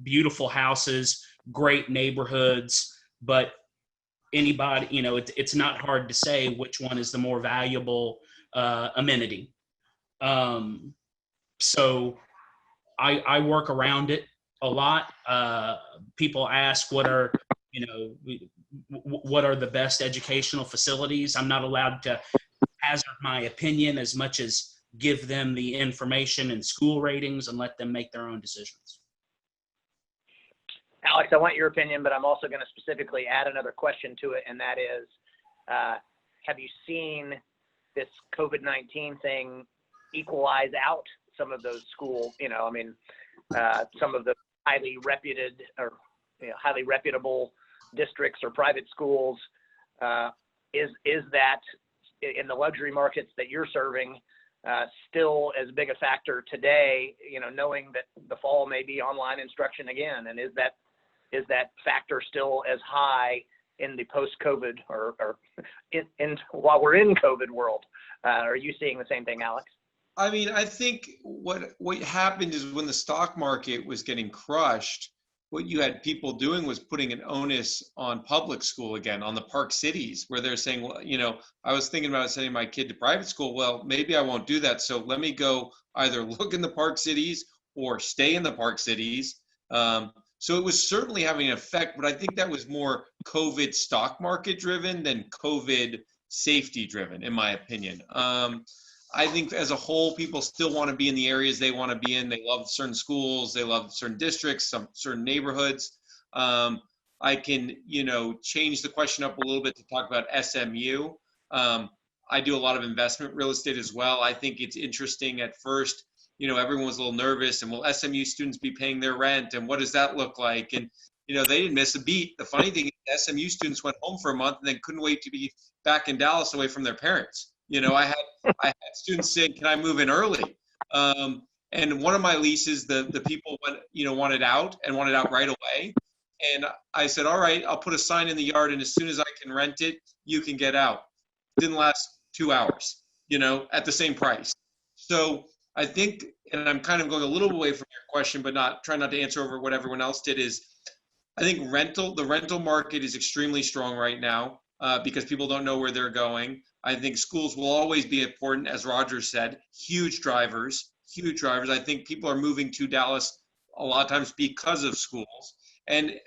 beautiful houses, great neighborhoods, but anybody, you know, it's not hard to say which one is the more valuable amenity. So I work around it a lot. People ask what are the best educational facilities. I'm not allowed to hazard my opinion as much as give them the information and school ratings and let them make their own decisions. Alex, I want your opinion, but I'm also going to specifically add another question to it, and that is, have you seen this COVID-19 thing equalize out some of those schools? You know, I mean, some of the highly reputed or highly reputable districts or private schools. Is that in the luxury markets that you're serving still as big a factor today? You know, knowing that the fall may be online instruction again, and is that factor still as high in the post-COVID or in while we're in COVID world? Are you seeing the same thing, Alex? I mean, I think what happened is when the stock market was getting crushed, what you had people doing was putting an onus on public school again, on the Park Cities, where they're saying, well, you know, I was thinking about sending my kid to private school. Well, maybe I won't do that. So let me go either look in the Park Cities or stay in the Park Cities. So it was certainly having an effect, but I think that was more COVID stock market driven than COVID safety driven, in my opinion. I think as a whole, people still want to be in the areas they want to be in. They love certain schools, they love certain districts, some certain neighborhoods. I can, change the question up a little bit to talk about SMU. I do a lot of investment real estate as well. I think it's interesting at first, everyone was a little nervous, and will SMU students be paying their rent, and what does that look like? And, they didn't miss a beat. The funny thing is SMU students went home for a month and then couldn't wait to be back in Dallas away from their parents. I had students saying, "Can I move in early?" And one of my leases, the people wanted out right away. And I said, "All right, I'll put a sign in the yard, and as soon as I can rent it, you can get out." Didn't last 2 hours, at the same price. So I think, and I'm kind of going a little away from your question, but trying not to answer over what everyone else did, is I think the rental market is extremely strong right now because people don't know where they're going. I think schools will always be important, as Roger said, huge drivers. I think people are moving to Dallas a lot of times because of schools. And,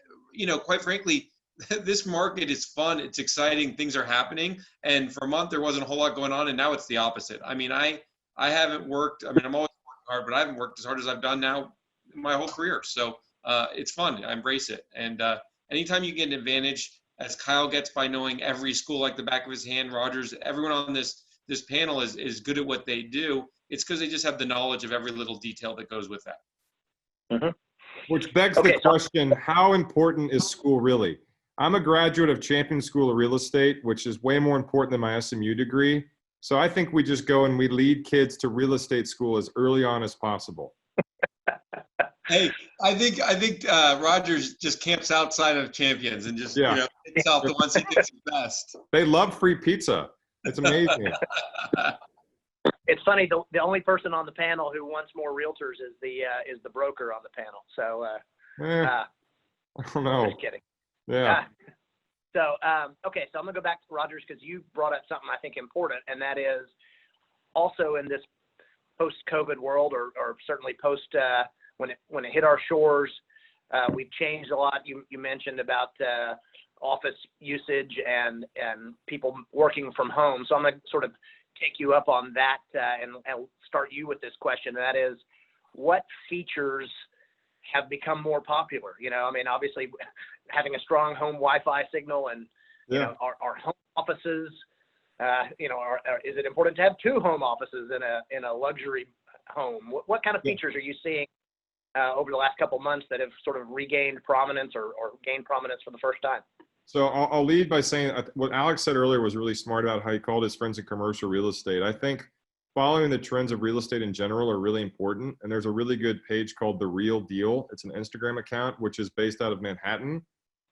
quite frankly, this market is fun. It's exciting. Things are happening. And for a month, there wasn't a whole lot going on. And now it's the opposite. I mean, I haven't worked. I mean, I'm always working hard, but I haven't worked as hard as I've done now in my whole career. So it's fun. I embrace it. And anytime you get an advantage, as Kyle gets by knowing every school like the back of his hand, Rogers, everyone on this panel is good at what they do. It's because they just have the knowledge of every little detail that goes with that. Mm-hmm. Which begs the question, how important is school really? I'm a graduate of Champion School of Real Estate, which is way more important than my SMU degree. So I think we just go and we lead kids to real estate school as early on as possible. Hey, I think Rogers just camps outside of Champions and just picks out the ones he thinks is best. They love free pizza. It's amazing. It's funny. The only person on the panel who wants more realtors is the broker on the panel. So I don't know. Just kidding. Yeah. So okay, so I'm gonna go back to Rogers because you brought up something I think important, and that is also in this post-COVID world, or certainly post when it hit our shores, we've changed a lot. You mentioned about office usage and people working from home. So I'm going to sort of take you up on that and start you with this question. And that is, what features have become more popular. You know, I mean, obviously having a strong home Wi-Fi signal and, you know, our home offices, you know, is it important to have 2 home offices in a luxury home? What kind of features are you seeing over the last couple months that have sort of regained prominence or gained prominence for the first time? So I'll lead by saying what Alex said earlier was really smart about how he called his friends in commercial real estate. I think following the trends of real estate in general are really important. And there's a really good page called The Real Deal. It's an Instagram account, which is based out of Manhattan.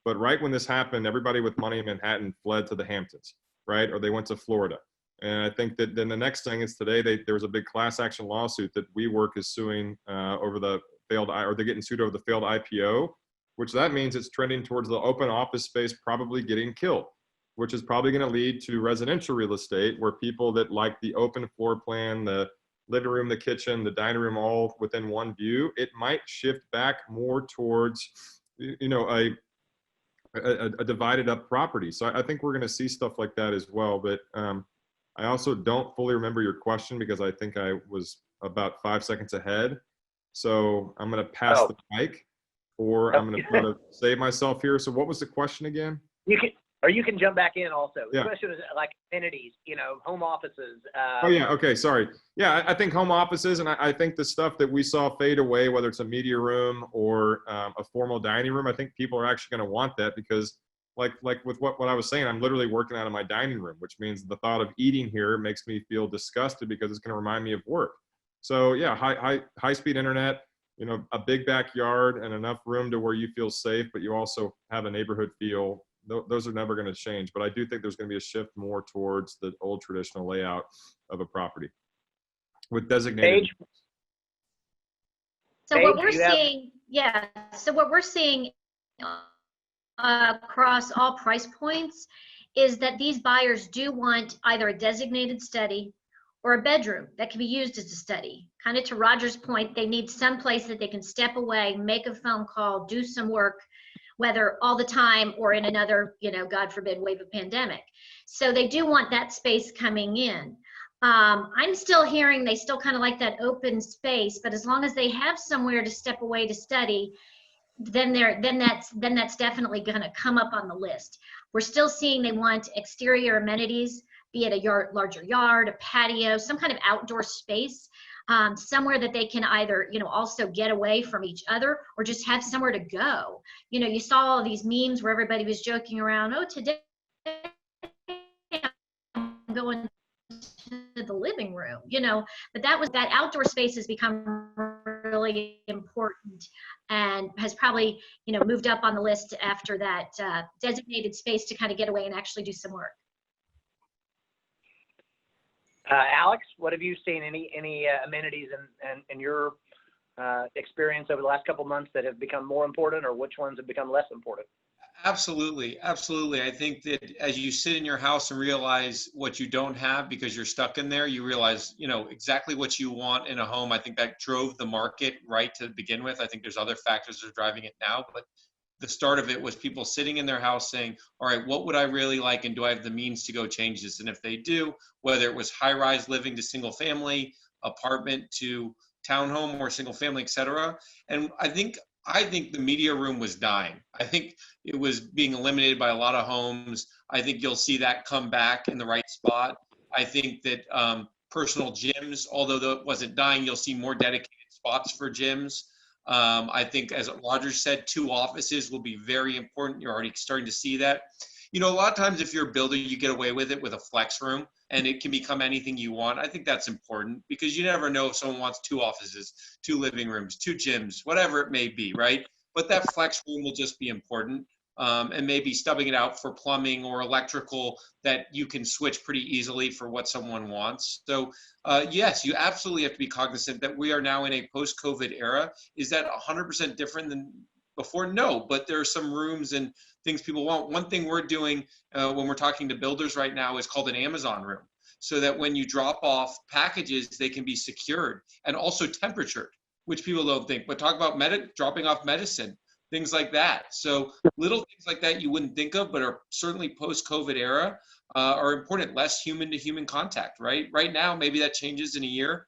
But right when this happened, everybody with money in Manhattan fled to the Hamptons, right? Or they went to Florida. And I think that then the next thing is today, there was a big class action lawsuit that WeWork is suing over the failed, or they're getting sued over the failed IPO, which that means it's trending towards the open office space probably getting killed, which is probably going to lead to residential real estate where people that like the open floor plan, the living room, the kitchen, the dining room, all within one view, it might shift back more towards, you know, a divided up property. So I think we're going to see stuff like that as well. But I also don't fully remember your question because I think I was about 5 seconds ahead. So I'm going to pass the mic, or I'm going to try to save myself here. So what was the question again? You can jump back in also. The Yeah. question is like amenities, you know, home offices. Oh yeah, okay, sorry. Yeah, I think home offices, and I think the stuff that we saw fade away, whether it's a media room or a formal dining room, I think people are actually going to want that because, like with what I was saying, I'm literally working out of my dining room, which means the thought of eating here makes me feel disgusted because it's going to remind me of work. So yeah, high speed internet, you know, a big backyard and enough room to where you feel safe, but you also have a neighborhood feel. Those are never going to change, but I do think there's going to be a shift more towards the old traditional layout of a property with designated. So what we're seeing, so what we're seeing across all price points is that these buyers do want either a designated study or a bedroom that can be used as a study. Kind of to Roger's point, they need some place that they can step away, make a phone call, do some work, whether all the time or in another, you know, God forbid, wave of pandemic. So they do want that space coming in. I'm still hearing they still kind of like that open space, but as long as they have somewhere to step away to study, then that's definitely going to come up on the list. We're still seeing they want exterior amenities, be it a larger yard, a patio, some kind of outdoor space. Somewhere that they can either, you know, also get away from each other or just have somewhere to go. You know, you saw all these memes where everybody was joking around, oh, today I'm going to the living room, you know, but that outdoor space has become really important and has probably, you know, moved up on the list after that designated space to kind of get away and actually do some work. Alex, what have you seen? Any amenities in your experience over the last couple months that have become more important, or which ones have become less important? Absolutely. Absolutely. I think that as you sit in your house and realize what you don't have because you're stuck in there, you realize, you know, exactly what you want in a home. I think that drove the market right to begin with. I think there's other factors that are driving it now, but the start of it was people sitting in their house saying, all right, what would I really like? And do I have the means to go change this? And if they do, whether it was high-rise living to single family, apartment to townhome or single family, et cetera. And I think the media room was dying. I think it was being eliminated by a lot of homes. I think you'll see that come back in the right spot. I think that personal gyms, although it wasn't dying, you'll see more dedicated spots for gyms. I think, as Roger said, 2 offices will be very important. You're already starting to see that. You know, a lot of times if you're a builder, you get away with it with a flex room and it can become anything you want. I think that's important because you never know if someone wants 2 offices, 2 living rooms, 2 gyms, whatever it may be, right? But that flex room will just be important. And maybe stubbing it out for plumbing or electrical that you can switch pretty easily for what someone wants. So yes, you absolutely have to be cognizant that we are now in a post-COVID era. Is that 100% different than before? No, but there are some rooms and things people want. One thing we're doing when we're talking to builders right now is called an Amazon room, so that when you drop off packages, they can be secured and also temperatured, which people don't think. But talk about dropping off medicine, things like that. So little things like that you wouldn't think of, but are certainly post-COVID era are important. Less human-to-human contact, right? Right now, maybe that changes in a year.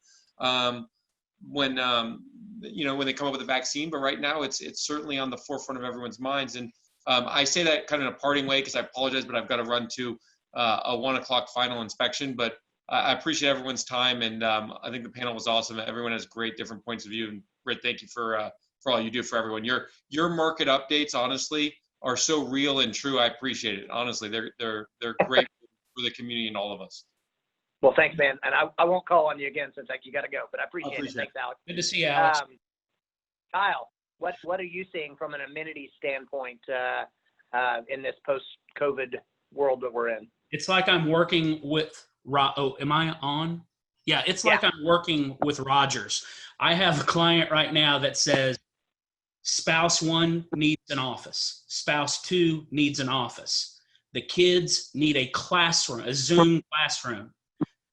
when when they come up with a vaccine. But right now, it's certainly on the forefront of everyone's minds. And I say that kind of in a parting way because I apologize, but I've got to run to a 1 o'clock final inspection. But I appreciate everyone's time, and I think the panel was awesome. Everyone has great different points of view. And Britt, thank you for all you do for everyone. Your market updates, honestly, are so real and true. I appreciate it. Honestly, they're great for the community and all of us. Well, thanks, man. And I won't call on you again since you got to go, but I appreciate it. Thanks, Alex. Good to see you, Alex. Kyle, what are you seeing from an amenity standpoint in this post-COVID world that we're in? It's like I'm working with am I on? Yeah, it's like I'm working with Rogers. I have a client right now that says spouse 1 needs an office. Spouse 2 needs an office. The kids need a classroom, a Zoom classroom.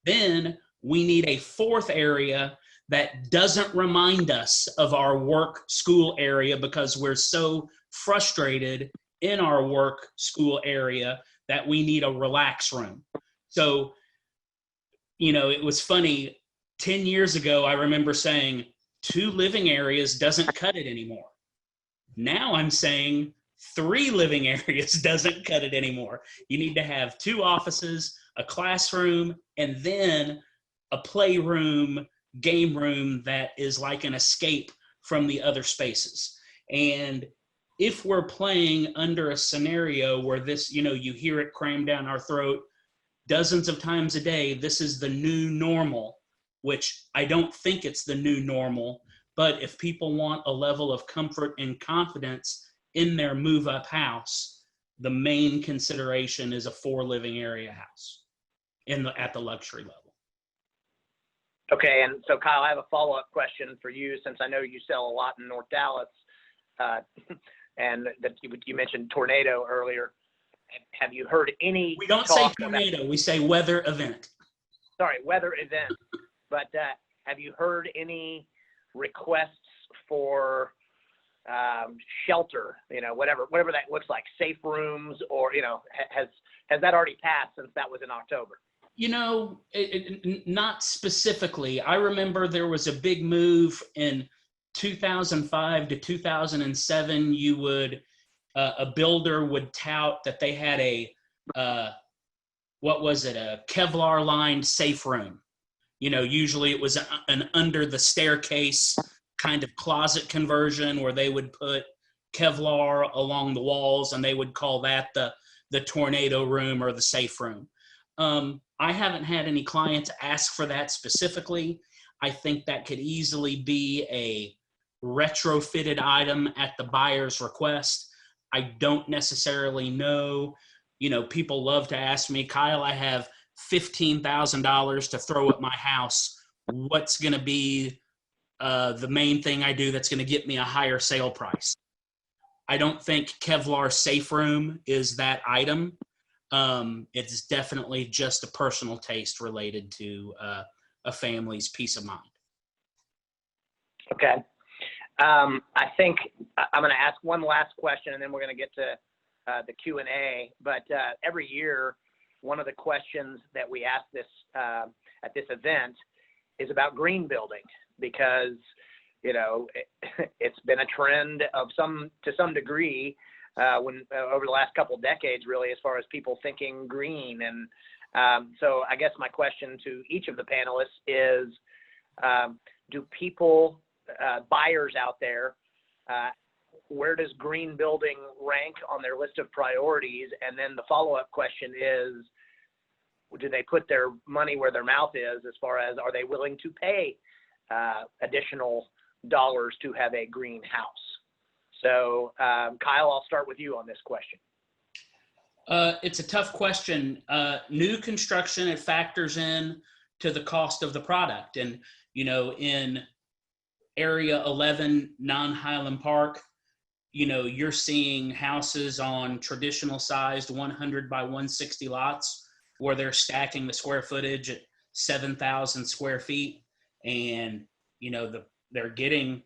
Then we need a 4th area that doesn't remind us of our work school area because we're so frustrated in our work school area that we need a relax room. So, it was funny. 10 years ago, I remember saying 2 living areas doesn't cut it anymore. Now I'm saying 3 living areas doesn't cut it anymore. You need to have 2 offices, a classroom, and then a playroom, game room that is like an escape from the other spaces. And if we're playing under a scenario where this, you hear it crammed down our throat dozens of times a day, this is the new normal, which I don't think it's the new normal. But if people want a level of comfort and confidence in their move-up house, the main consideration is a 4 living area house at the luxury level. Okay, and so Kyle, I have a follow-up question for you since I know you sell a lot in North Dallas, and that you mentioned tornado earlier. Have you heard any? We don't say tornado; we say weather event. Sorry, weather event. But have you heard any requests for shelter? Whatever that looks like, safe rooms, or has that already passed since that was in October? Not specifically. I remember there was a big move in 2005 to 2007. A builder would tout that they had a Kevlar lined safe room. Usually it was an under the staircase kind of closet conversion where they would put Kevlar along the walls, and they would call that the tornado room or the safe room. I haven't had any clients ask for that specifically. I think that could easily be a retrofitted item at the buyer's request. I don't necessarily know. People love to ask me, Kyle, I have $15,000 to throw at my house. What's going to be the main thing I do that's going to get me a higher sale price? I don't think Kevlar safe room is that item. It's definitely just a personal taste related to a family's peace of mind. Okay. I think I'm going to ask one last question, and then we're going to get to the Q&A. But every year, one of the questions that we ask at this event is about green building, because it's been a trend to some degree over the last couple of decades, really, as far as people thinking green. And so I guess my question to each of the panelists is, do people, buyers out there, where does green building rank on their list of priorities? And then the follow-up question is, do they put their money where their mouth is, as far as, are they willing to pay additional dollars to have a green house? So Kyle, I'll start with you on this question. It's a tough question. New construction, it factors in to the cost of the product. And, in Area 11, non-Highland Park, you're seeing houses on traditional sized 100 by 160 lots where they're stacking the square footage at 7,000 square feet. And, they're getting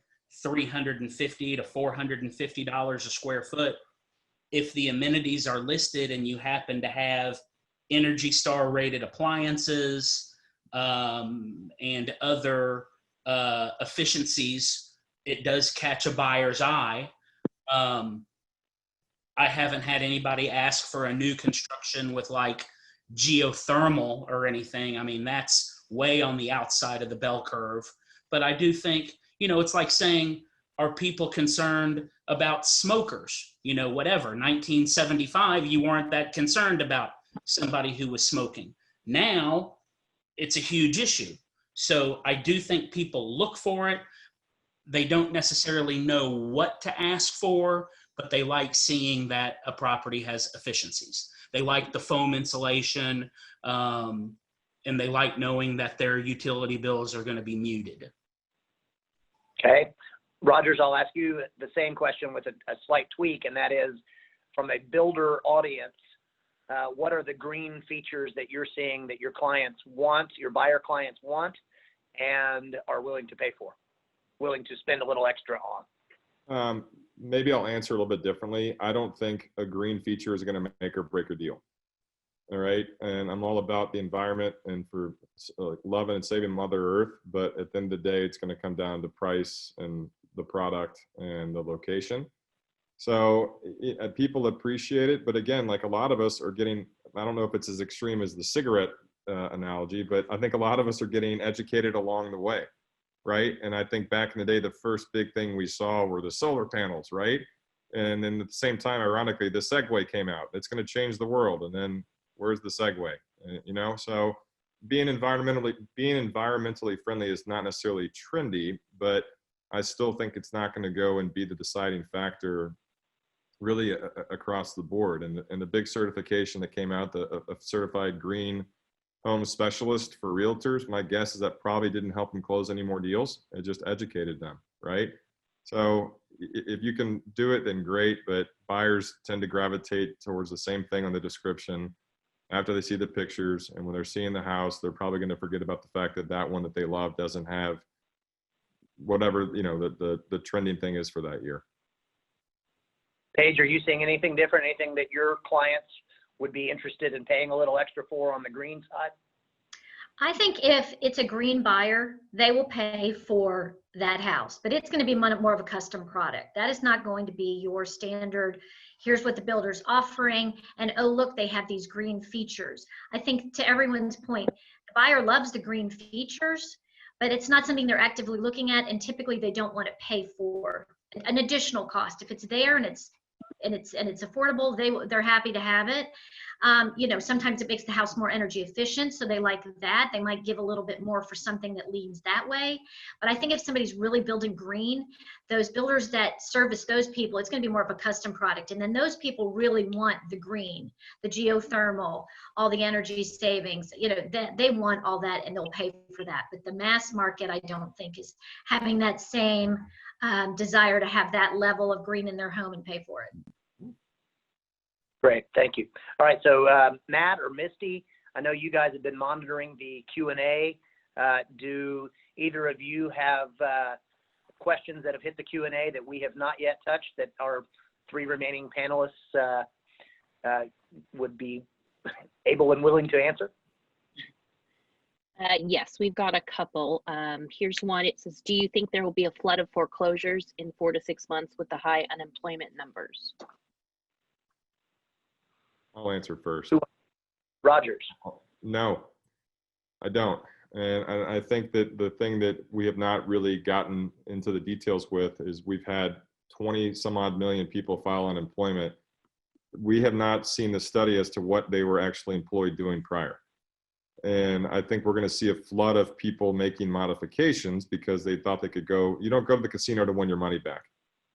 $350 to $450 a square foot. If the amenities are listed and you happen to have Energy Star rated appliances and other efficiencies, it does catch a buyer's eye. I haven't had anybody ask for a new construction with like geothermal or anything. I mean, that's way on the outside of the bell curve. But I do think, it's like saying, are people concerned about smokers? Whatever. 1975, you weren't that concerned about somebody who was smoking. Now, it's a huge issue. So I do think people look for it. They don't necessarily know what to ask for, but they like seeing that a property has efficiencies. They like the foam insulation, and they like knowing that their utility bills are going to be muted. Okay. Rogers, I'll ask you the same question with a slight tweak, and that is, from a builder audience, what are the green features that you're seeing that your clients want, your buyer clients want, and are willing to pay for, willing to spend a little extra on? Maybe I'll answer a little bit differently. I don't think a green feature is going to make or break a deal. All right. And I'm all about the environment and for loving and saving Mother Earth. But at the end of the day, it's going to come down to price and the product and the location. So people appreciate it. But again, like a lot of us are getting, I don't know if it's as extreme as the cigarette analogy, but I think a lot of us are getting educated along the way. Right. And I think back in the day, the first big thing we saw were the solar panels. Right. And then at the same time, ironically, the Segway came out. It's going to change the world. And then where's the Segway? So being environmentally friendly is not necessarily trendy, but I still think it's not going to go and be the deciding factor really across the board. And the big certification that came out, a certified green home specialist for realtors, my guess is that probably didn't help them close any more deals. It just educated them, right? So if you can do it, then great, but buyers tend to gravitate towards the same thing on the description after they see the pictures. And when they're seeing the house, they're probably going to forget about the fact that that one that they love doesn't have whatever, the trending thing is for that year. Paige, are you seeing anything different, anything that your clients would be interested in paying a little extra for on the green side? I think if it's a green buyer, they will pay for that house, but it's going to be more of a custom product. That is not going to be your standard, here's what the builder's offering, and oh, look, they have these green features. I think to everyone's point, the buyer loves the green features, but it's not something they're actively looking at, and typically they don't want to pay for an additional cost. If it's there and it's affordable, they're happy to have it. Sometimes it makes the house more energy efficient, so they like that. They might give a little bit more for something that leans that way. But I think if somebody's really building green, those builders that service those people, it's going to be more of a custom product. And then those people really want the green, the geothermal, all the energy savings. They want all that, and they'll pay for that. But the mass market, I don't think, is having that same desire to have that level of green in their home and pay for it. Great, thank you. All right, so Matt or Misty, I know you guys have been monitoring the Q&A. Do either of you have questions that have hit the Q&A that we have not yet touched that our three remaining panelists would be able and willing to answer? Yes, we've got a couple. Here's one. It says, do you think there will be a flood of foreclosures in 4 to 6 months with the high unemployment numbers? I'll answer first. Rogers. No, I don't. And I think that the thing that we have not really gotten into the details with is we've had 20 some odd million people file unemployment. We have not seen the study as to what they were actually employed doing prior. And I think we're going to see a flood of people making modifications because they thought they could go. You don't go to the casino to win your money back,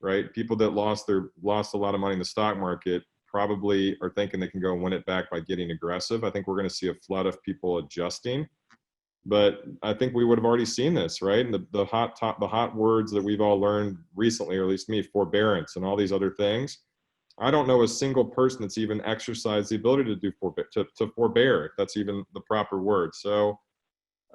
right? People that lost a lot of money in the stock market probably are thinking they can go and win it back by getting aggressive. I think we're going to see a flood of people adjusting, but I think we would have already seen this, right? And the hot words that we've all learned recently, or at least me, forbearance and all these other things. I don't know a single person that's even exercised the ability to forbear, if that's even the proper word. So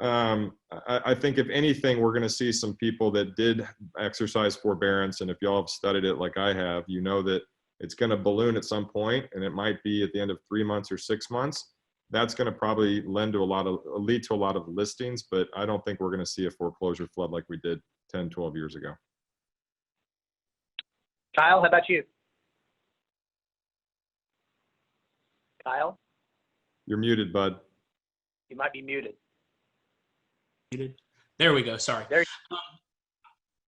I think if anything, we're going to see some people that did exercise forbearance. And if y'all have studied it like I have, you know that it's going to balloon at some point, and it might be at the end of 3 months or 6 months. that's going to probably lead to a lot of listings, but I don't think we're going to see a foreclosure flood like we did 10, 12 years ago. Kyle, how about you? Kyle, You're muted, bud. you might be muted. There we go. Sorry. There.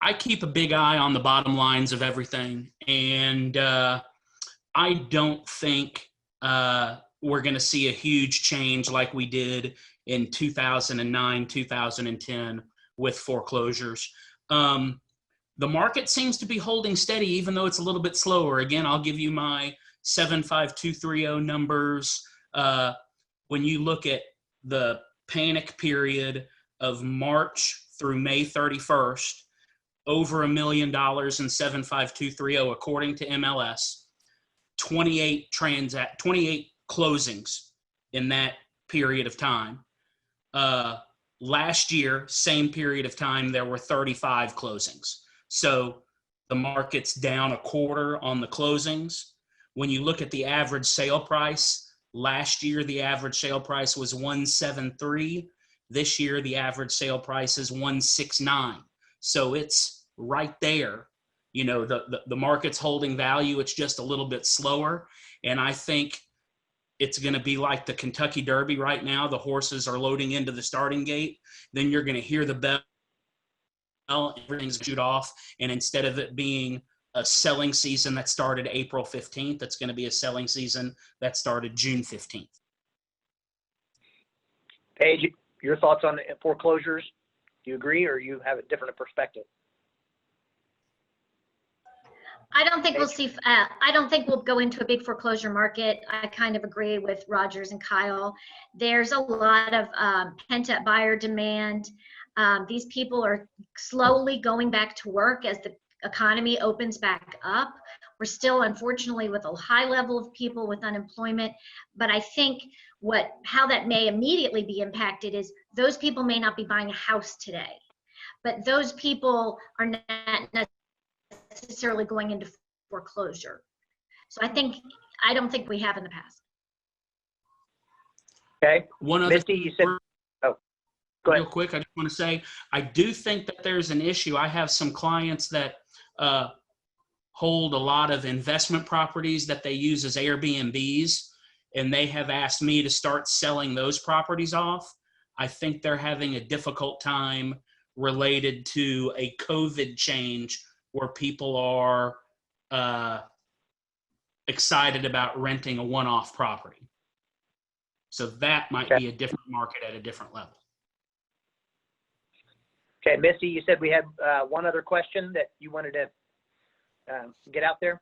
I keep a big eye on the bottom lines of everything, and I don't think we're going to see a huge change like we did in 2009, 2010 with foreclosures. The market seems to be holding steady, even though it's a little bit slower. Again, I'll give you my 75230 numbers. When you look at the panic period of March through May 31st, over $1 million in 75230, according to MLS, 28 closings in that period of time. Last year, same period of time, there were 35 closings. So the market's down a quarter on the closings. When you look at the average sale price, last year the average sale price was 173. This year the average sale price is 169. So it's right there. You know, the market's holding value. It's just a little bit slower. And I think it's going to be like the Kentucky Derby right now. The horses are loading into the starting gate. Then you're going to hear the bell. Everything's shoot off. And instead of it being a selling season that started April 15th, it's going to be a selling season that started June 15th. Paige, your thoughts on foreclosures? Do you agree, or you have a different perspective? I don't think we'll see, I don't think we'll go into a big foreclosure market. I kind of agree with Rogers and Kyle. There's a lot of pent-up buyer demand. These people are slowly going back to work as the economy opens back up. We're still, unfortunately, with a high level of people with unemployment, but I think how that may immediately be impacted is those people may not be buying a house today, but those people are not necessarily going into foreclosure. So I don't think we have in the past. Okay. One other Misty, you said, oh, go ahead. real quick, I just want to say, I do think that there's an issue. I have some clients that hold a lot of investment properties that they use as Airbnbs, and they have asked me to start selling those properties off. I think they're having a difficult time related to a COVID change where people are excited about renting a one-off property. So that might be a different market at a different level. Okay, Misty, you said we had one other question that you wanted to get out there.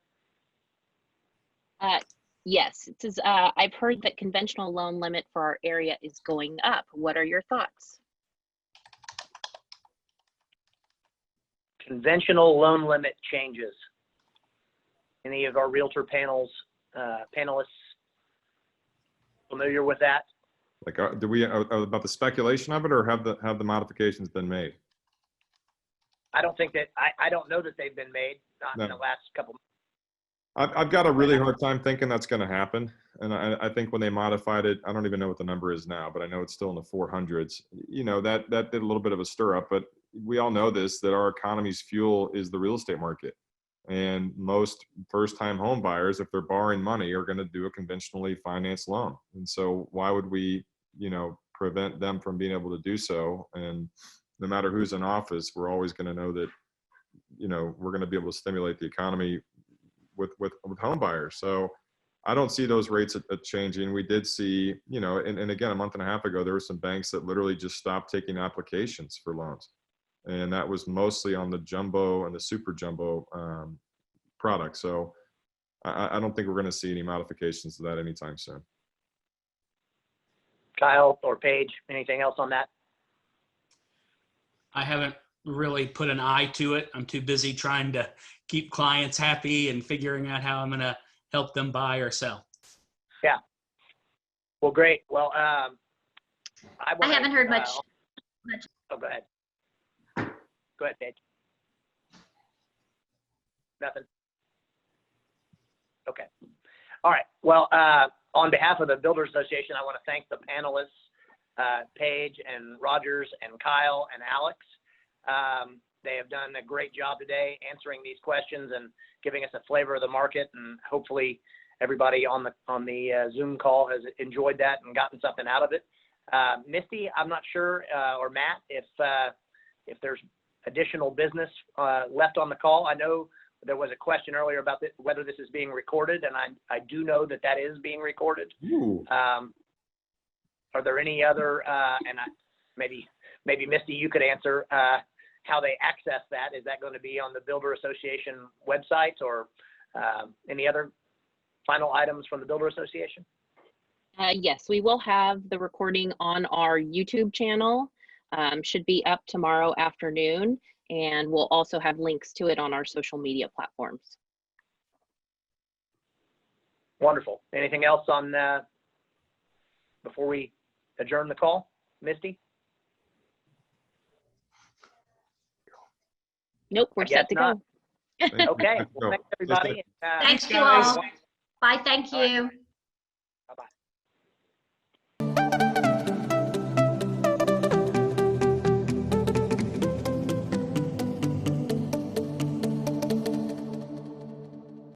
Yes, it says, I've heard that conventional loan limit for our area is going up. What are your thoughts? Conventional loan limit changes. Any of our realtor panelists familiar with that? Like, do we about the speculation of it, or have the modifications been made? I don't think that I don't know that they've been made, not in No. the last couple. I've got a really hard time thinking that's going to happen. And I think when they modified it, I don't even know what the number is now, but I know it's still in the 400s. You know, that did a little bit of a stir up, but we all know this, that our economy's fuel is the real estate market. And most first-time home buyers, if they're borrowing money, are going to do a conventionally financed loan. And so why would we, you know, prevent them from being able to do so? And no matter who's in office, we're always going to know that, you know, we're going to be able to stimulate the economy with home buyers. So I don't see those rates changing. We did see, you know, and again, a month and a half ago, there were some banks that literally just stopped taking applications for loans. And that was mostly on the jumbo and the super jumbo product. So I don't think we're going to see any modifications to that anytime soon. Kyle or Paige, anything else on that? I haven't really put an eye to it. I'm too busy trying to keep clients happy and figuring out how I'm going to help them buy or sell. Yeah. Well, great. Well, I haven't heard much. Oh, go ahead. Go ahead, Paige. Nothing. Okay. All right. Well, on behalf of the Builders Association, I want to thank the panelists, Paige and Rogers and Kyle and Alex. They have done a great job today answering these questions and giving us a flavor of the market, and hopefully everybody on the Zoom call has enjoyed that and gotten something out of it. Misty, I'm not sure, or Matt, if there's additional business left on the call. I know there was a question earlier about whether this is being recorded, and I do know that that is being recorded. Ooh. Are there any other, maybe Misty, you could answer how they access that. Is that going to be on the Builder Association website, or any other final items from the Builder Association? Yes, we will have the recording on our YouTube channel. Should be up tomorrow afternoon, and we'll also have links to it on our social media platforms. Wonderful. Anything else on before we adjourn the call, Misty? Nope, we're I guess set to not. go. Okay. Let's go. Well, thanks everybody. Thanks you guys. all. Bye, thank All right. you.